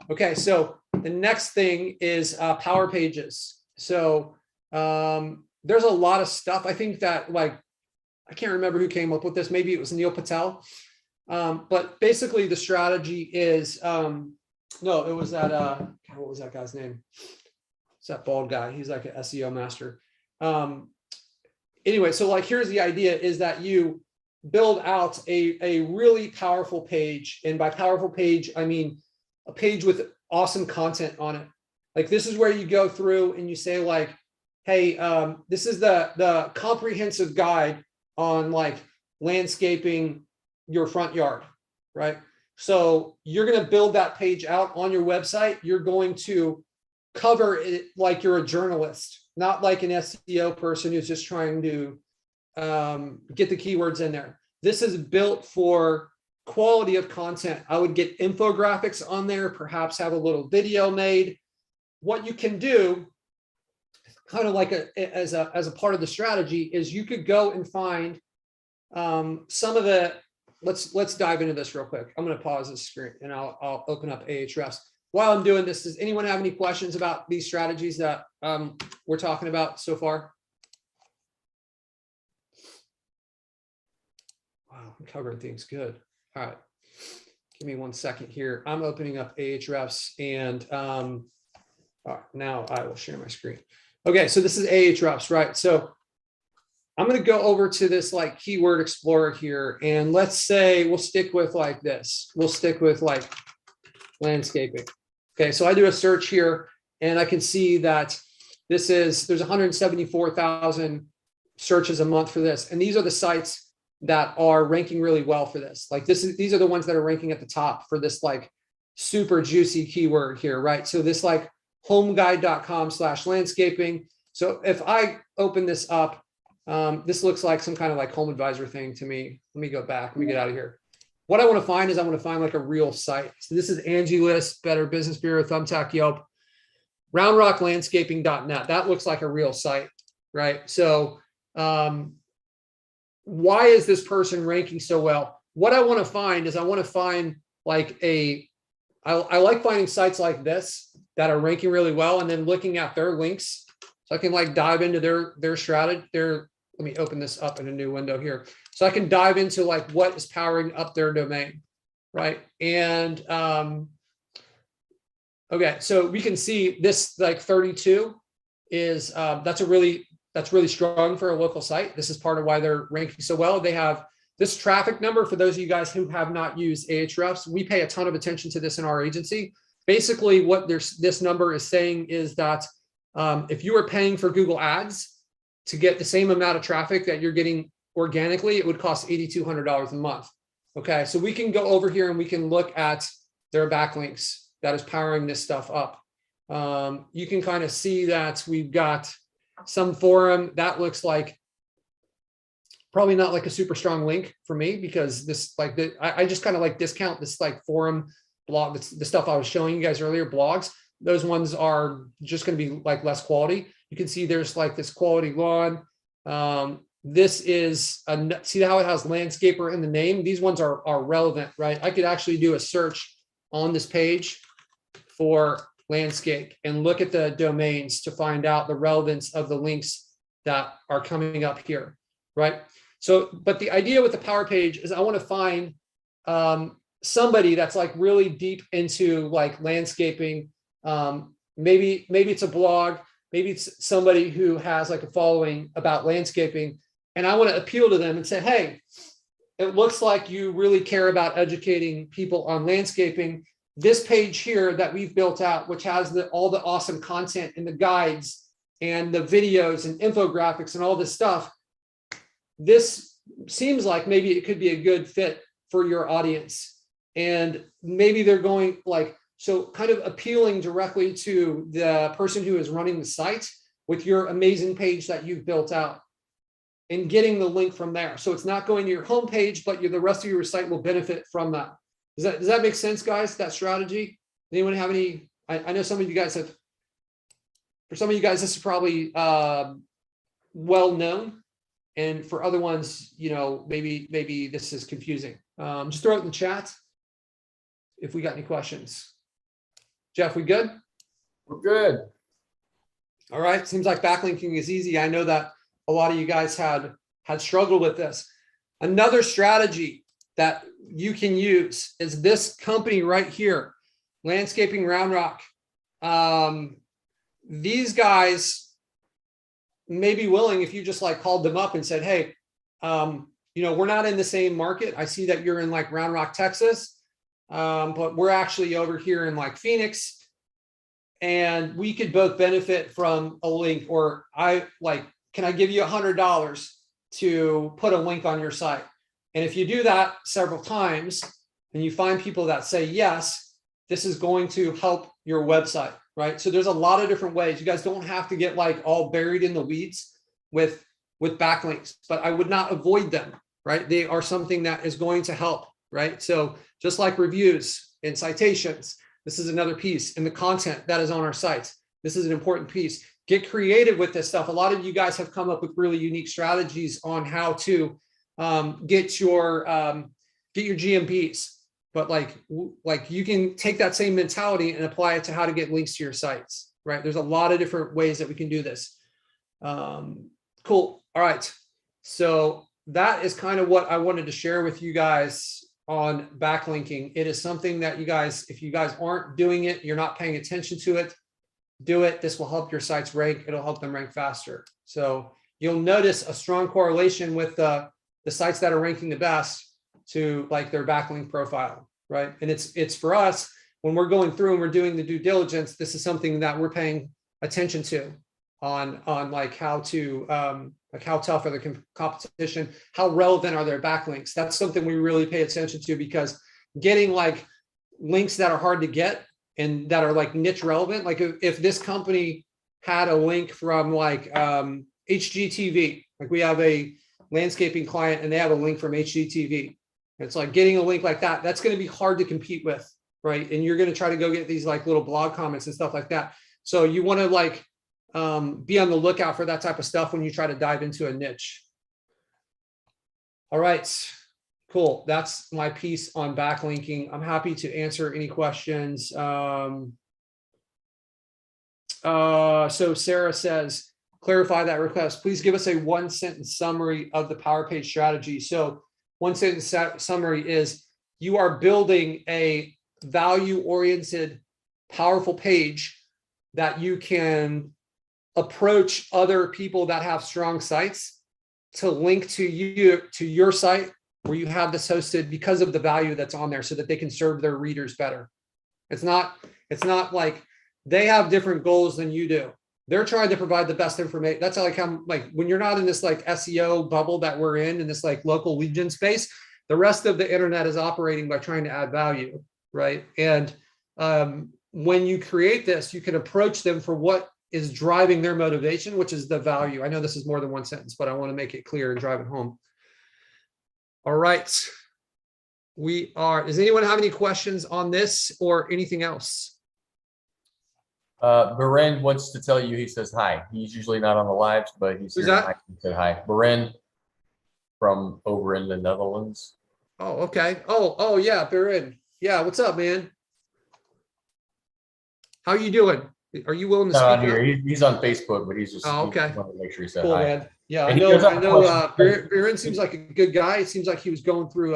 Okay. So the next thing is power pages. So there's a lot of stuff. I think that like, I can't remember who came up with this. Maybe it was Neil Patel. But basically the strategy is, no, it was that, what was that guy's name? It's that bald guy. He's like an SEO master. Anyway, so like, here's the idea is that you build out a really powerful page. And by powerful page, I mean a page with awesome content on it. Like this is where you go through and you say like, hey, this is the comprehensive guide on like landscaping your front yard, right? So you're going to build that page out on your website. You're going to cover it like you're a journalist, not like an SEO person who's just trying to get the keywords in there. This is built for quality of content. I would get infographics on there, perhaps have a little video made. What you can do kind of like as a part of the strategy is you could go and find some of the, let's dive into this real quick. I'm going to pause this screen and I'll open up Ahrefs. While I'm doing this, does anyone have any questions about these strategies that we're talking about so far? Wow, I'm covering things good. All right, give me 1 second here. I'm opening up Ahrefs and all right, now I will share my screen. Okay, so this is Ahrefs, right? So I'm going to go over to this like keyword explorer here, and let's say we'll stick with like this. We'll stick with like landscaping. Okay, so I do a search here, and I can see that there's 174,000 searches a month for this, and these are the sites that are ranking really well for this. Like these are the ones that are ranking at the top for this like super juicy keyword here, right? So this like homeguide.com/landscaping. So if I open this up This looks like some kind of like home advisor thing to me. Let me go back. Let me get out of here. What I want to find is I want to find like a real site. So this is Angie List, Better Business Bureau, Thumbtack, Yelp, roundrocklandscaping.net. That looks like a real site, right? So why is this person ranking so well? What I want to find is I want to find like I like finding sites like this that are ranking really well and then looking at their links. So I can like dive into their strategy. Let me open this up in a new window here. So I can dive into like what is powering up their domain, right? And okay, so we can see this like 32 is that's really strong for a local site. This is part of why they're ranking so well. They have this traffic number. For those of you guys who have not used Ahrefs, we pay a ton of attention to this in our agency. Basically, what this number is saying is that if you are paying for Google Ads to get the same amount of traffic that you're getting organically, it would cost $8,200 a month. Okay, so we can go over here and we can look at their backlinks that is powering this stuff up. You can kind of see that we've got some forum that looks like probably not like a super strong link for me, because this like I just kind of like discount this like forum blog, the stuff I was showing you guys earlier, blogs. Those ones are just going to be like less quality. You can see there's like this quality lawn. This is see how it has landscaper in the name. These ones are relevant, right? I could actually do a search on this page for landscape and look at the domains to find out the relevance of the links that are coming up here, right? So, but the idea with the Power Page is I want to find somebody that's like really deep into like landscaping. Maybe it's a blog, maybe it's somebody who has like a following about landscaping, and I want to appeal to them and say, hey, it looks like you really care about educating people on landscaping. This page here that we've built out, which has all the awesome content and the guides and the videos and infographics and all this stuff, this seems like maybe it could be a good fit for your audience. And maybe they're going like, so kind of appealing directly to the person who is running the site with your amazing page that you've built out and getting the link from there. So it's not going to your homepage, but the rest of your site will benefit from that. Does that make sense, guys, that strategy? Anyone have any? I know some of you guys have, for some of you guys, this is probably well known. And for other ones, you know, maybe this is confusing. Just throw it in the chat if we got any questions. Jeff, we good? We're good. All right. Seems like backlinking is easy. I know that a lot of you guys had struggled with this. Another strategy that you can use is this company right here, Landscaping Round Rock. These guys may be willing, if you just like called them up and said, hey, you know, we're not in the same market. I see that you're in like Round Rock, Texas, but we're actually over here in like Phoenix, and we could both benefit from a link. Or can I give you $100 to put a link on your site? And if you do that several times and you find people that say yes, this is going to help your website, right? So there's a lot of different ways. You guys don't have to get like all buried in the weeds with backlinks, but I would not avoid them, right? They are something that is going to help, right? So just like reviews and citations, this is another piece, and the content that is on our sites. This is an important piece. Get creative with this stuff. A lot of you guys have come up with really unique strategies on how to get your GMPs, but like you can take that same mentality and apply it to how to get links to your sites, right? There's a lot of different ways that we can do this. Cool. All right. So that is kind of what I wanted to share with you guys on backlinking. It is something that you guys, if you guys aren't doing it, you're not paying attention to it, do it. This will help your sites rank. It'll help them rank faster. So you'll notice a strong correlation with the sites that are ranking the best to like their backlink profile, right? And it's for us, when we're going through and we're doing the due diligence, this is something that we're paying attention to on like how to, like how tough are the competition, how relevant are their backlinks. That's something we really pay attention to, because getting like links that are hard to get and that are like niche relevant, like if this company had a link from like HGTV, Like we have a landscaping client and they have a link from HGTV. It's like getting a link like that. That's going to be hard to compete with, right? And you're going to try to go get these like little blog comments and stuff like that. So you want to like be on the lookout for that type of stuff when you try to dive into a niche. All right, cool. That's my piece on backlinking. I'm happy to answer any questions. So Sarah says, clarify that request. Please give us a 1-sentence summary of the Power Page strategy. So 1-sentence summary is you are building a value-oriented, powerful page that you can approach other people that have strong sites to link to your site where you have this hosted because of the value that's on there so that they can serve their readers better. It's not like they have different goals than you do. They're trying to provide the best information. That's like how, like when you're not in this like SEO bubble that we're in this like local lead gen space, the rest of the internet is operating by trying to add value, right? And when you create this, you can approach them for what is driving their motivation, which is the value. I know this is more than 1 sentence, but I want to make it clear and drive it home. All right. Does anyone have any questions on this or anything else? Beren wants to tell you, he says hi. He's usually not on the lives, but he's Who's here that? tonight. He said hi. Beren from over in the Netherlands. Oh, okay. Oh yeah, Beren. Yeah, what's up, man? How you doing? Are you willing to Not speak on up? here. He's on Facebook, but he's just Oh, okay. he wanted to make sure he said Cool, hi. man. Yeah, And he does have a question. Beren seems like a good guy. It seems like he was going through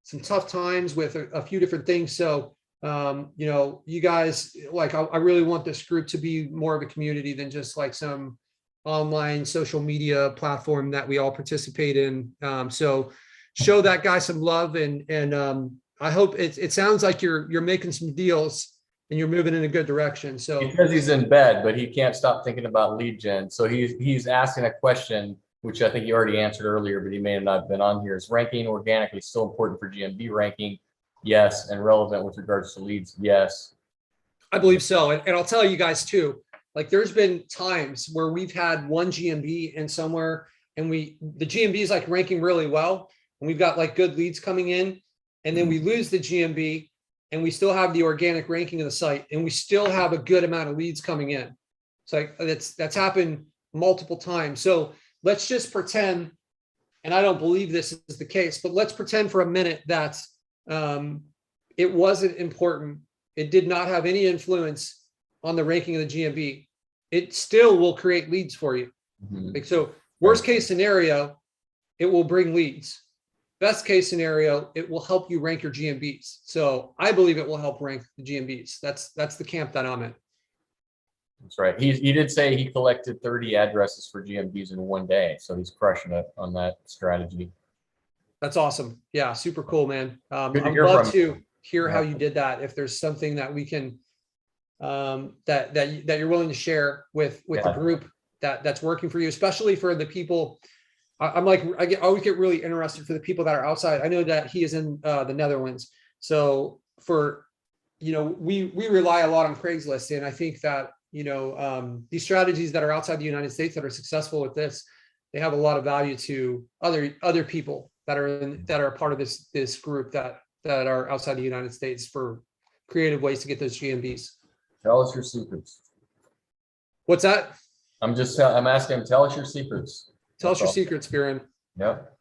some tough times with a few different things. So, you know, you guys, like, I really want this group to be more of a community than just like some online social media platform that we all participate in. So show that guy some love, and I hope it sounds like you're making some deals and you're moving in a good direction. So He says he's in bed, but he can't stop thinking about lead gen. So he's asking a question, which I think you already answered earlier, but he may have not been on here. Is ranking organically still important for GMB ranking? Yes. And relevant with regards to leads? Yes. I believe so. And I'll tell you guys too, like there's been times where we've had one GMB in somewhere and the GMB is like ranking really well and we've got like good leads coming in, and then we lose the GMB and we still have the organic ranking of the site and we still have a good amount of leads coming in. It's like that's happened multiple times. So let's just pretend, and I don't believe this is the case, but let's pretend for a minute that it wasn't important. It did not have any influence on the ranking of the GMB. It still will create leads for you. Like, so worst case scenario, it will bring leads. Best case scenario, it will help you rank your GMBs. So I believe it will help rank the GMBs. That's the camp that I'm in. That's right. He did say he collected 30 addresses for GMBs in one day. So he's crushing it on that strategy. That's awesome. Yeah, super cool, man. Good to I'd hear love from to hear how Yeah. you did that. If there's something that we can that you're willing to share with the Yeah. group that's working for you, especially for the people. I always get really interested for the people that are outside. I know that he is in the Netherlands, so we rely a lot on Craigslist, and I think that these strategies that are outside the United States that are successful with this, they have a lot of value to other people that are a part of this group that are outside the United States for creative ways to get those GMBs. Tell us your secrets. What's that? I'm asking him, tell us your secrets. Tell us your That's all. secrets, Baron. Yep.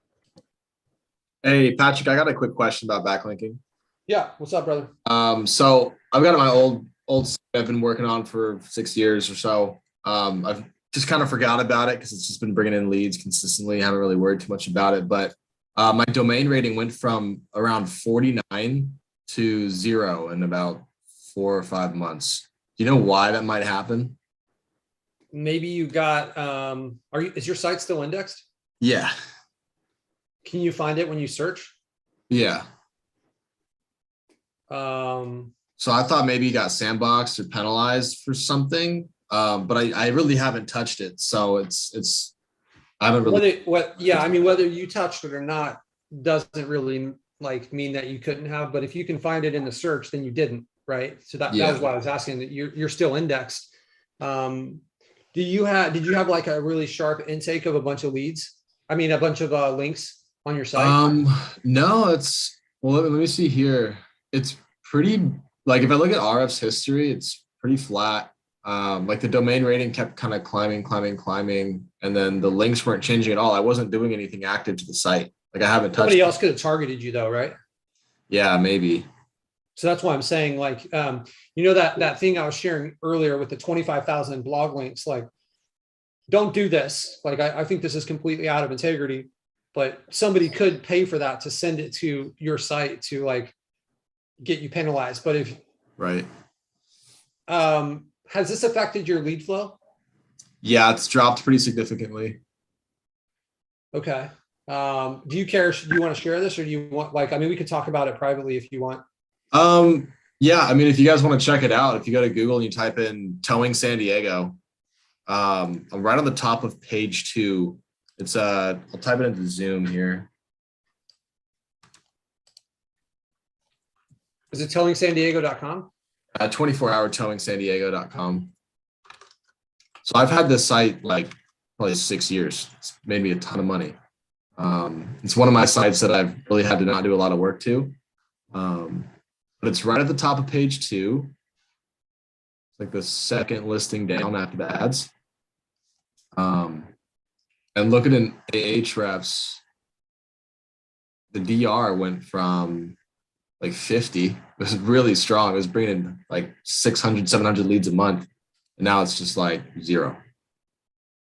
Hey, Patrick, I got a quick question about backlinking. Yeah, what's up, brother? So I've got my old site I've been working on for 6 years or so. I've just kind of forgot about it because it's just been bringing in leads consistently. I haven't really worried too much about it, but my domain rating went from around 49 to 0 in about 4 or 5 months. Do you know why that might happen? Maybe you got is your site still indexed? Yeah. Can you find it when you search? Yeah. Um, So I thought maybe you got sandboxed or penalized for something, but I really haven't touched it. So I haven't really. whether you touched it or not doesn't really mean that you couldn't have, but if you can find it in the search, then you didn't, right? So that was why I was asking that you're still indexed. did you have like a really sharp intake of a bunch of leads? I mean, a bunch of links on your site? No, it's, well, let me see here. It's pretty, like if I look at RF's history, it's pretty flat. Like the domain rating kept kind of climbing, and then the links weren't changing at all. I wasn't doing anything active to the site. Like I haven't touched. Somebody else could have targeted you though, right? Yeah, maybe. So that's why I'm saying, like, you know, that thing I was sharing earlier with the 25,000 blog links, like, don't do this. Like, I think this is completely out of integrity, but somebody could pay for that to send it to your site to like get you penalized. But if, Right. Has this affected your lead flow? Yeah, it's dropped pretty significantly. Okay. Do you care? Do you want to share this, or do you want, like, I mean, we could talk about it privately if you want. Yeah, I mean, if you guys want to check it out, if you go to Google and you type in towing San Diego, I'm right on the top of page 2. It's I'll type it into Zoom here. Is it towingsandiego.com? 24hourtowingsandiego.com. So I've had this site like probably 6 years. It's made me a ton of money. It's one of my sites that I've really had to not do a lot of work to. But it's right at the top of page 2. It's like the second listing down after the ads. And look at an Ahrefs, the DR went from like 50. It was really strong. It was bringing in like 600, 700 leads a month. And now it's just like 0.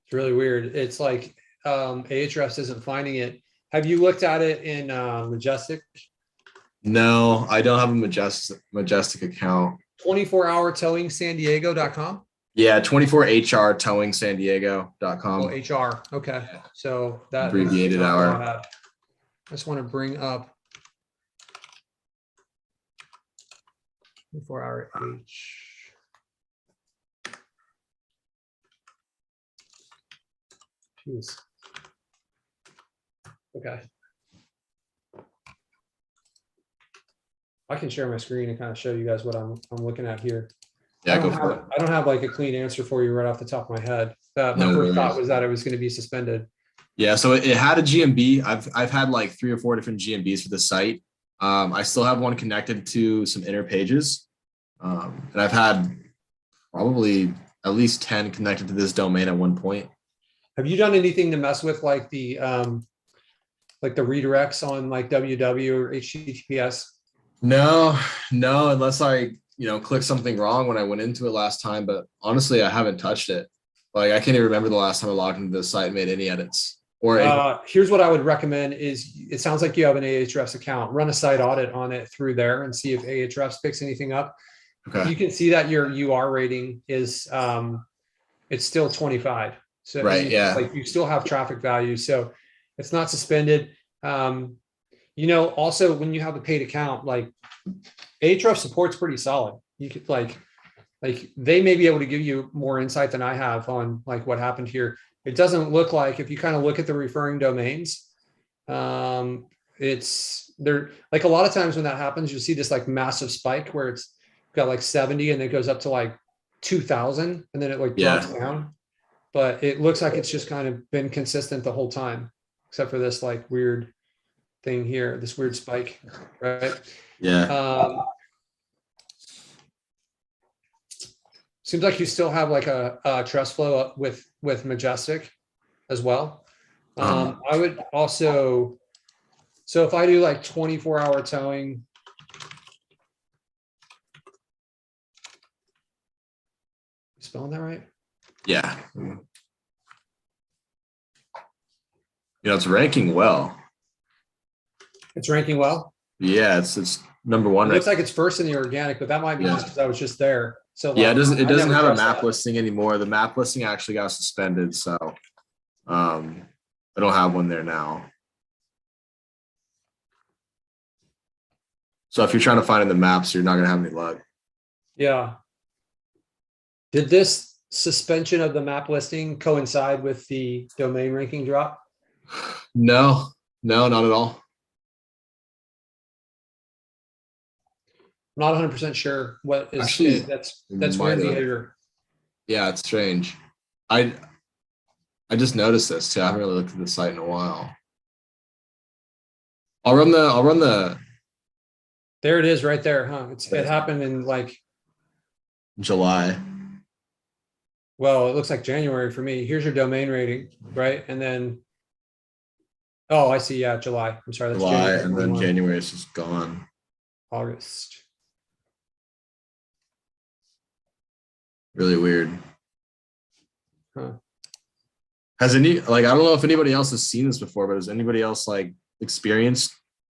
It's really weird. It's like Ahrefs isn't finding it. Have you looked at it in Majestic? No, I don't have a Majestic account. 24hourtowingsandiego.com? Yeah, 24hrtowingsandiego.com. Oh, HR. Okay. So that Abbreviated hour. I just want to bring up 24-hour H. Jeez. Okay. I can share my screen and kind of show you guys what I'm looking at here. Yeah, go for it. I don't have like a clean answer for you right off the top of my head. My No first worries. thought was that it was going to be suspended. Yeah, so it had a GMB. I've had like 3 or 4 different GMBs for the site. I still have one connected to some inner pages. And I've had probably at least 10 connected to this domain at one point. Have you done anything to mess with like the redirects on like www or HTTPS? No, unless I, click something wrong when I went into it last time. But honestly, I haven't touched it. Like I can't even remember the last time I logged into the site and made any edits. Or here's what I would recommend is, it sounds like you have an Ahrefs account. Run a site audit on it through there and see if Ahrefs picks anything up. Okay. You can see that your UR rating is it's still 25. So right, yeah. like you still have traffic value. So it's not suspended. Also when you have a paid account, like Ahrefs support's pretty solid. You could like they may be able to give you more insight than I have on like what happened here. It doesn't look like, if you kind of look at the referring domains, it's there. Like a lot of times when that happens, you'll see this like massive spike where it's got like 70 and it goes up to like 2,000 and then it like drops down. But it looks like it's just kind of been consistent the whole time, except for this like weird thing here, this weird spike, right? Yeah. Seems like you still have like a trust flow up with Majestic as well. I would also, so if I do like 24-hour towing, spelling that right? Yeah. It's ranking well. It's ranking well. Yeah, it's number 1. It looks like it's first in the organic, but that might be just because I was just there. So yeah, it doesn't never have a trust map that. listing anymore. The map listing actually got suspended, so I don't have one there now. So if you're trying to find in the maps, you're not gonna have any luck. Yeah. Did this suspension of the map listing coincide with the domain ranking drop? No, not at all. I'm not 100% sure what is Actually, that's might weird have. behavior. Yeah, it's strange. I just noticed this too. I haven't really looked at the site in a while. I'll run the There it is right there, huh? It happened in like, July. well, it looks like January for me. Here's your domain rating, right? And then, oh, I see. Yeah, July. I'm sorry. That's July, January. and then 21. January is just gone. August. Really weird. Huh. Has any, like, I don't know if anybody else has seen this before, but has anybody else like experienced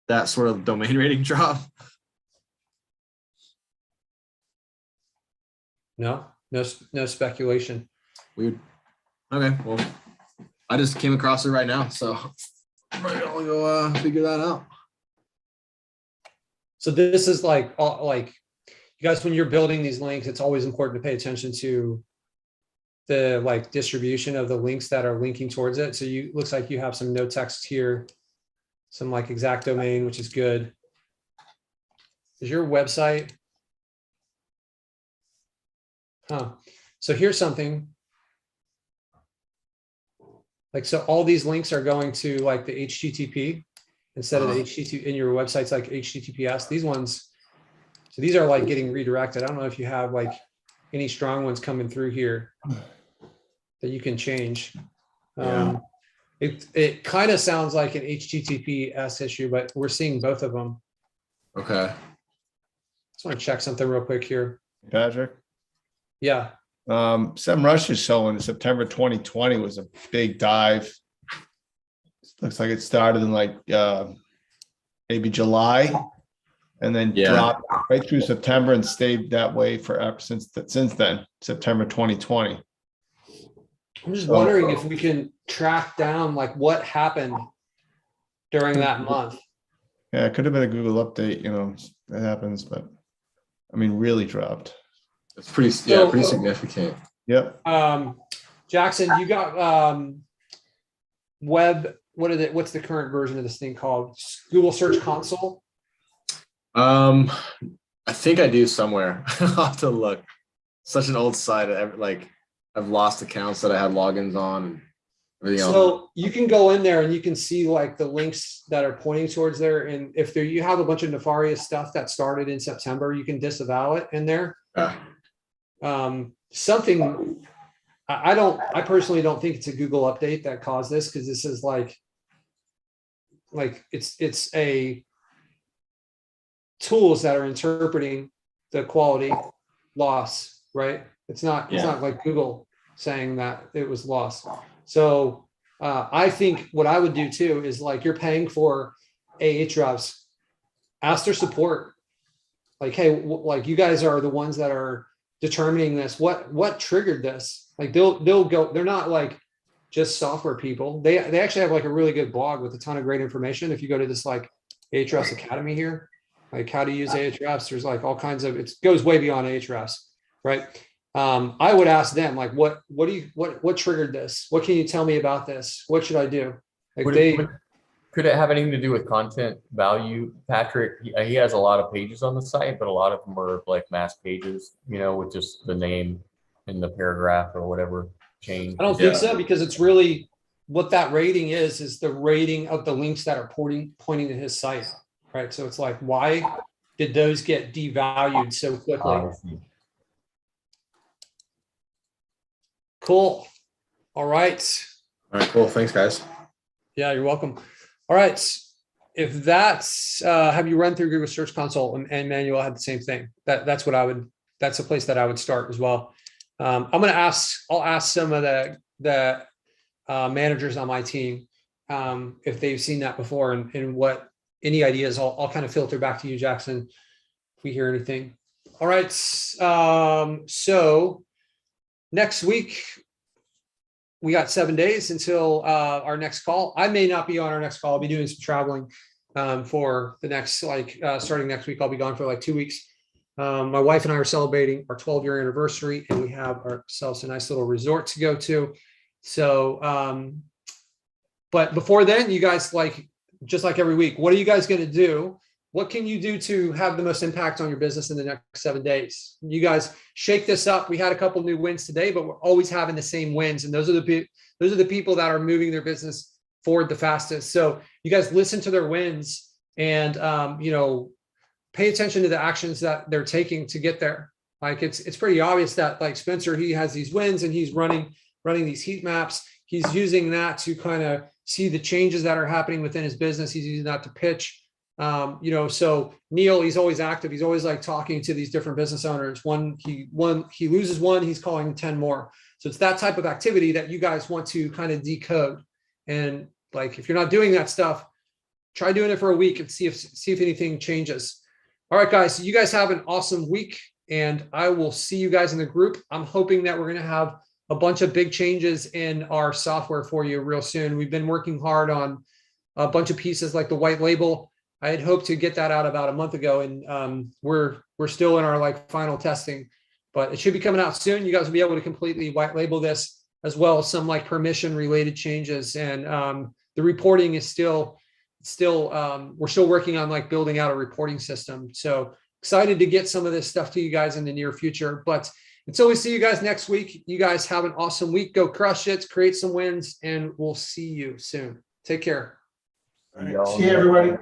that sort of domain rating drop? No speculation. Weird. Okay, well, I just came across it right now, so I'll go figure that out. So this is like you guys, when you're building these links, it's always important to pay attention to the like distribution of the links that are linking towards it. So you, looks like you have some no text here, some like exact domain, which is good. Is your website? Huh. So here's something. Like, so all these links are going to like the HTTP instead of the HTTP in your website's like HTTPS. These ones, so these are like getting redirected. I don't know if you have like any strong ones coming through here that you can change. It kind of sounds like an HTTPS issue, but we're seeing both of them. Okay. Just want to check something real quick here. Patrick. Yeah. SEMrush is showing September 2020 was a big dive. Looks like it started in like maybe July, and then dropped right through September and stayed that way forever since then, September 2020. I'm just wondering if we can track down like what happened during that month. Yeah, it could have been a Google update, you know, that happens, but I mean, really dropped. It's pretty significant. Yep. Jackson, you got web, what's the current version of this thing called? Google Search Console? I think I do somewhere. I'll have to look. Such an old site. I've lost accounts that I had logins on and everything else. So you can go in there and you can see like the links that are pointing towards there. And if you have a bunch of nefarious stuff that started in September, you can disavow it in there. Something I personally don't think it's a Google update that caused this, because this is like it's a tools that are interpreting the quality loss, right? It's not like Google saying that it was lost. So I think what I would do too is, like, you're paying for Ahrefs, ask their support, like, hey, like, you guys are the ones that are determining this. What triggered this? Like, they'll go. They're not like just software people. They actually have like a really good blog with a ton of great information. If you go to this like Ahrefs Academy here, like how to use Ahrefs, there's like all kinds of, it goes way beyond Ahrefs, right? I would ask them, like, what triggered this? What can you tell me about this? What should I do? Like, could it have anything to do with content value? Patrick, he has a lot of pages on the site, but a lot of them are like mass pages, you know, with just the name in the paragraph or whatever change. I don't think so, because it's really what that rating is the rating of the links that are pointing to his site, right? So it's like, why did those get devalued so quickly? Cool. All right. All right, cool. Thanks, guys. Yeah, you're welcome. All right. If that's, have you run through Google Search Console? And Manuel had the same thing. That's a place that I would start as well. I'll ask some of the managers on my team if they've seen that before, and what any ideas. I'll kind of filter back to you, Jackson, if we hear anything. All right. So next week, we got 7 days until our next call. I may not be on our next call. I'll be doing some traveling for the next, starting next week. I'll be gone for like 2 weeks. My wife and I are celebrating our 12-year anniversary, and we have ourselves a nice little resort to go to. So, but before then, you guys, just like every week, what are you guys going to do what can you do to have the most impact on your business in the next 7 days? You guys shake this up. We had a couple new wins today, but we're always having the same wins. And those are the people that are moving their business forward the fastest. So you guys listen to their wins and, pay attention to the actions that they're taking to get there. Like it's pretty obvious that like Spencer, he has these wins and he's running these heat maps. He's using that to kind of see the changes that are happening within his business. He's using that to pitch. So Neil, he's always active. He's always like talking to these different business owners. He loses one, he's calling 10 more. So it's that type of activity that you guys want to kind of decode. And like, if you're not doing that stuff, try doing it for a week and see if anything changes. All right, guys, you guys have an awesome week and I will see you guys in the group. I'm hoping that we're going to have a bunch of big changes in our software for you real soon. We've been working hard on a bunch of pieces like the white label. I had hoped to get that out about a month ago, and we're still in our like final testing, but it should be coming out soon. You guys will be able to completely white label this, as well as some like permission related changes. And the reporting is still we're still working on like building out a reporting system. So excited to get some of this stuff to you guys in the near future. But until we see you guys next week, you guys have an awesome week. Go crush it, create some wins, and we'll see you soon. Take care. All right. See you, everybody.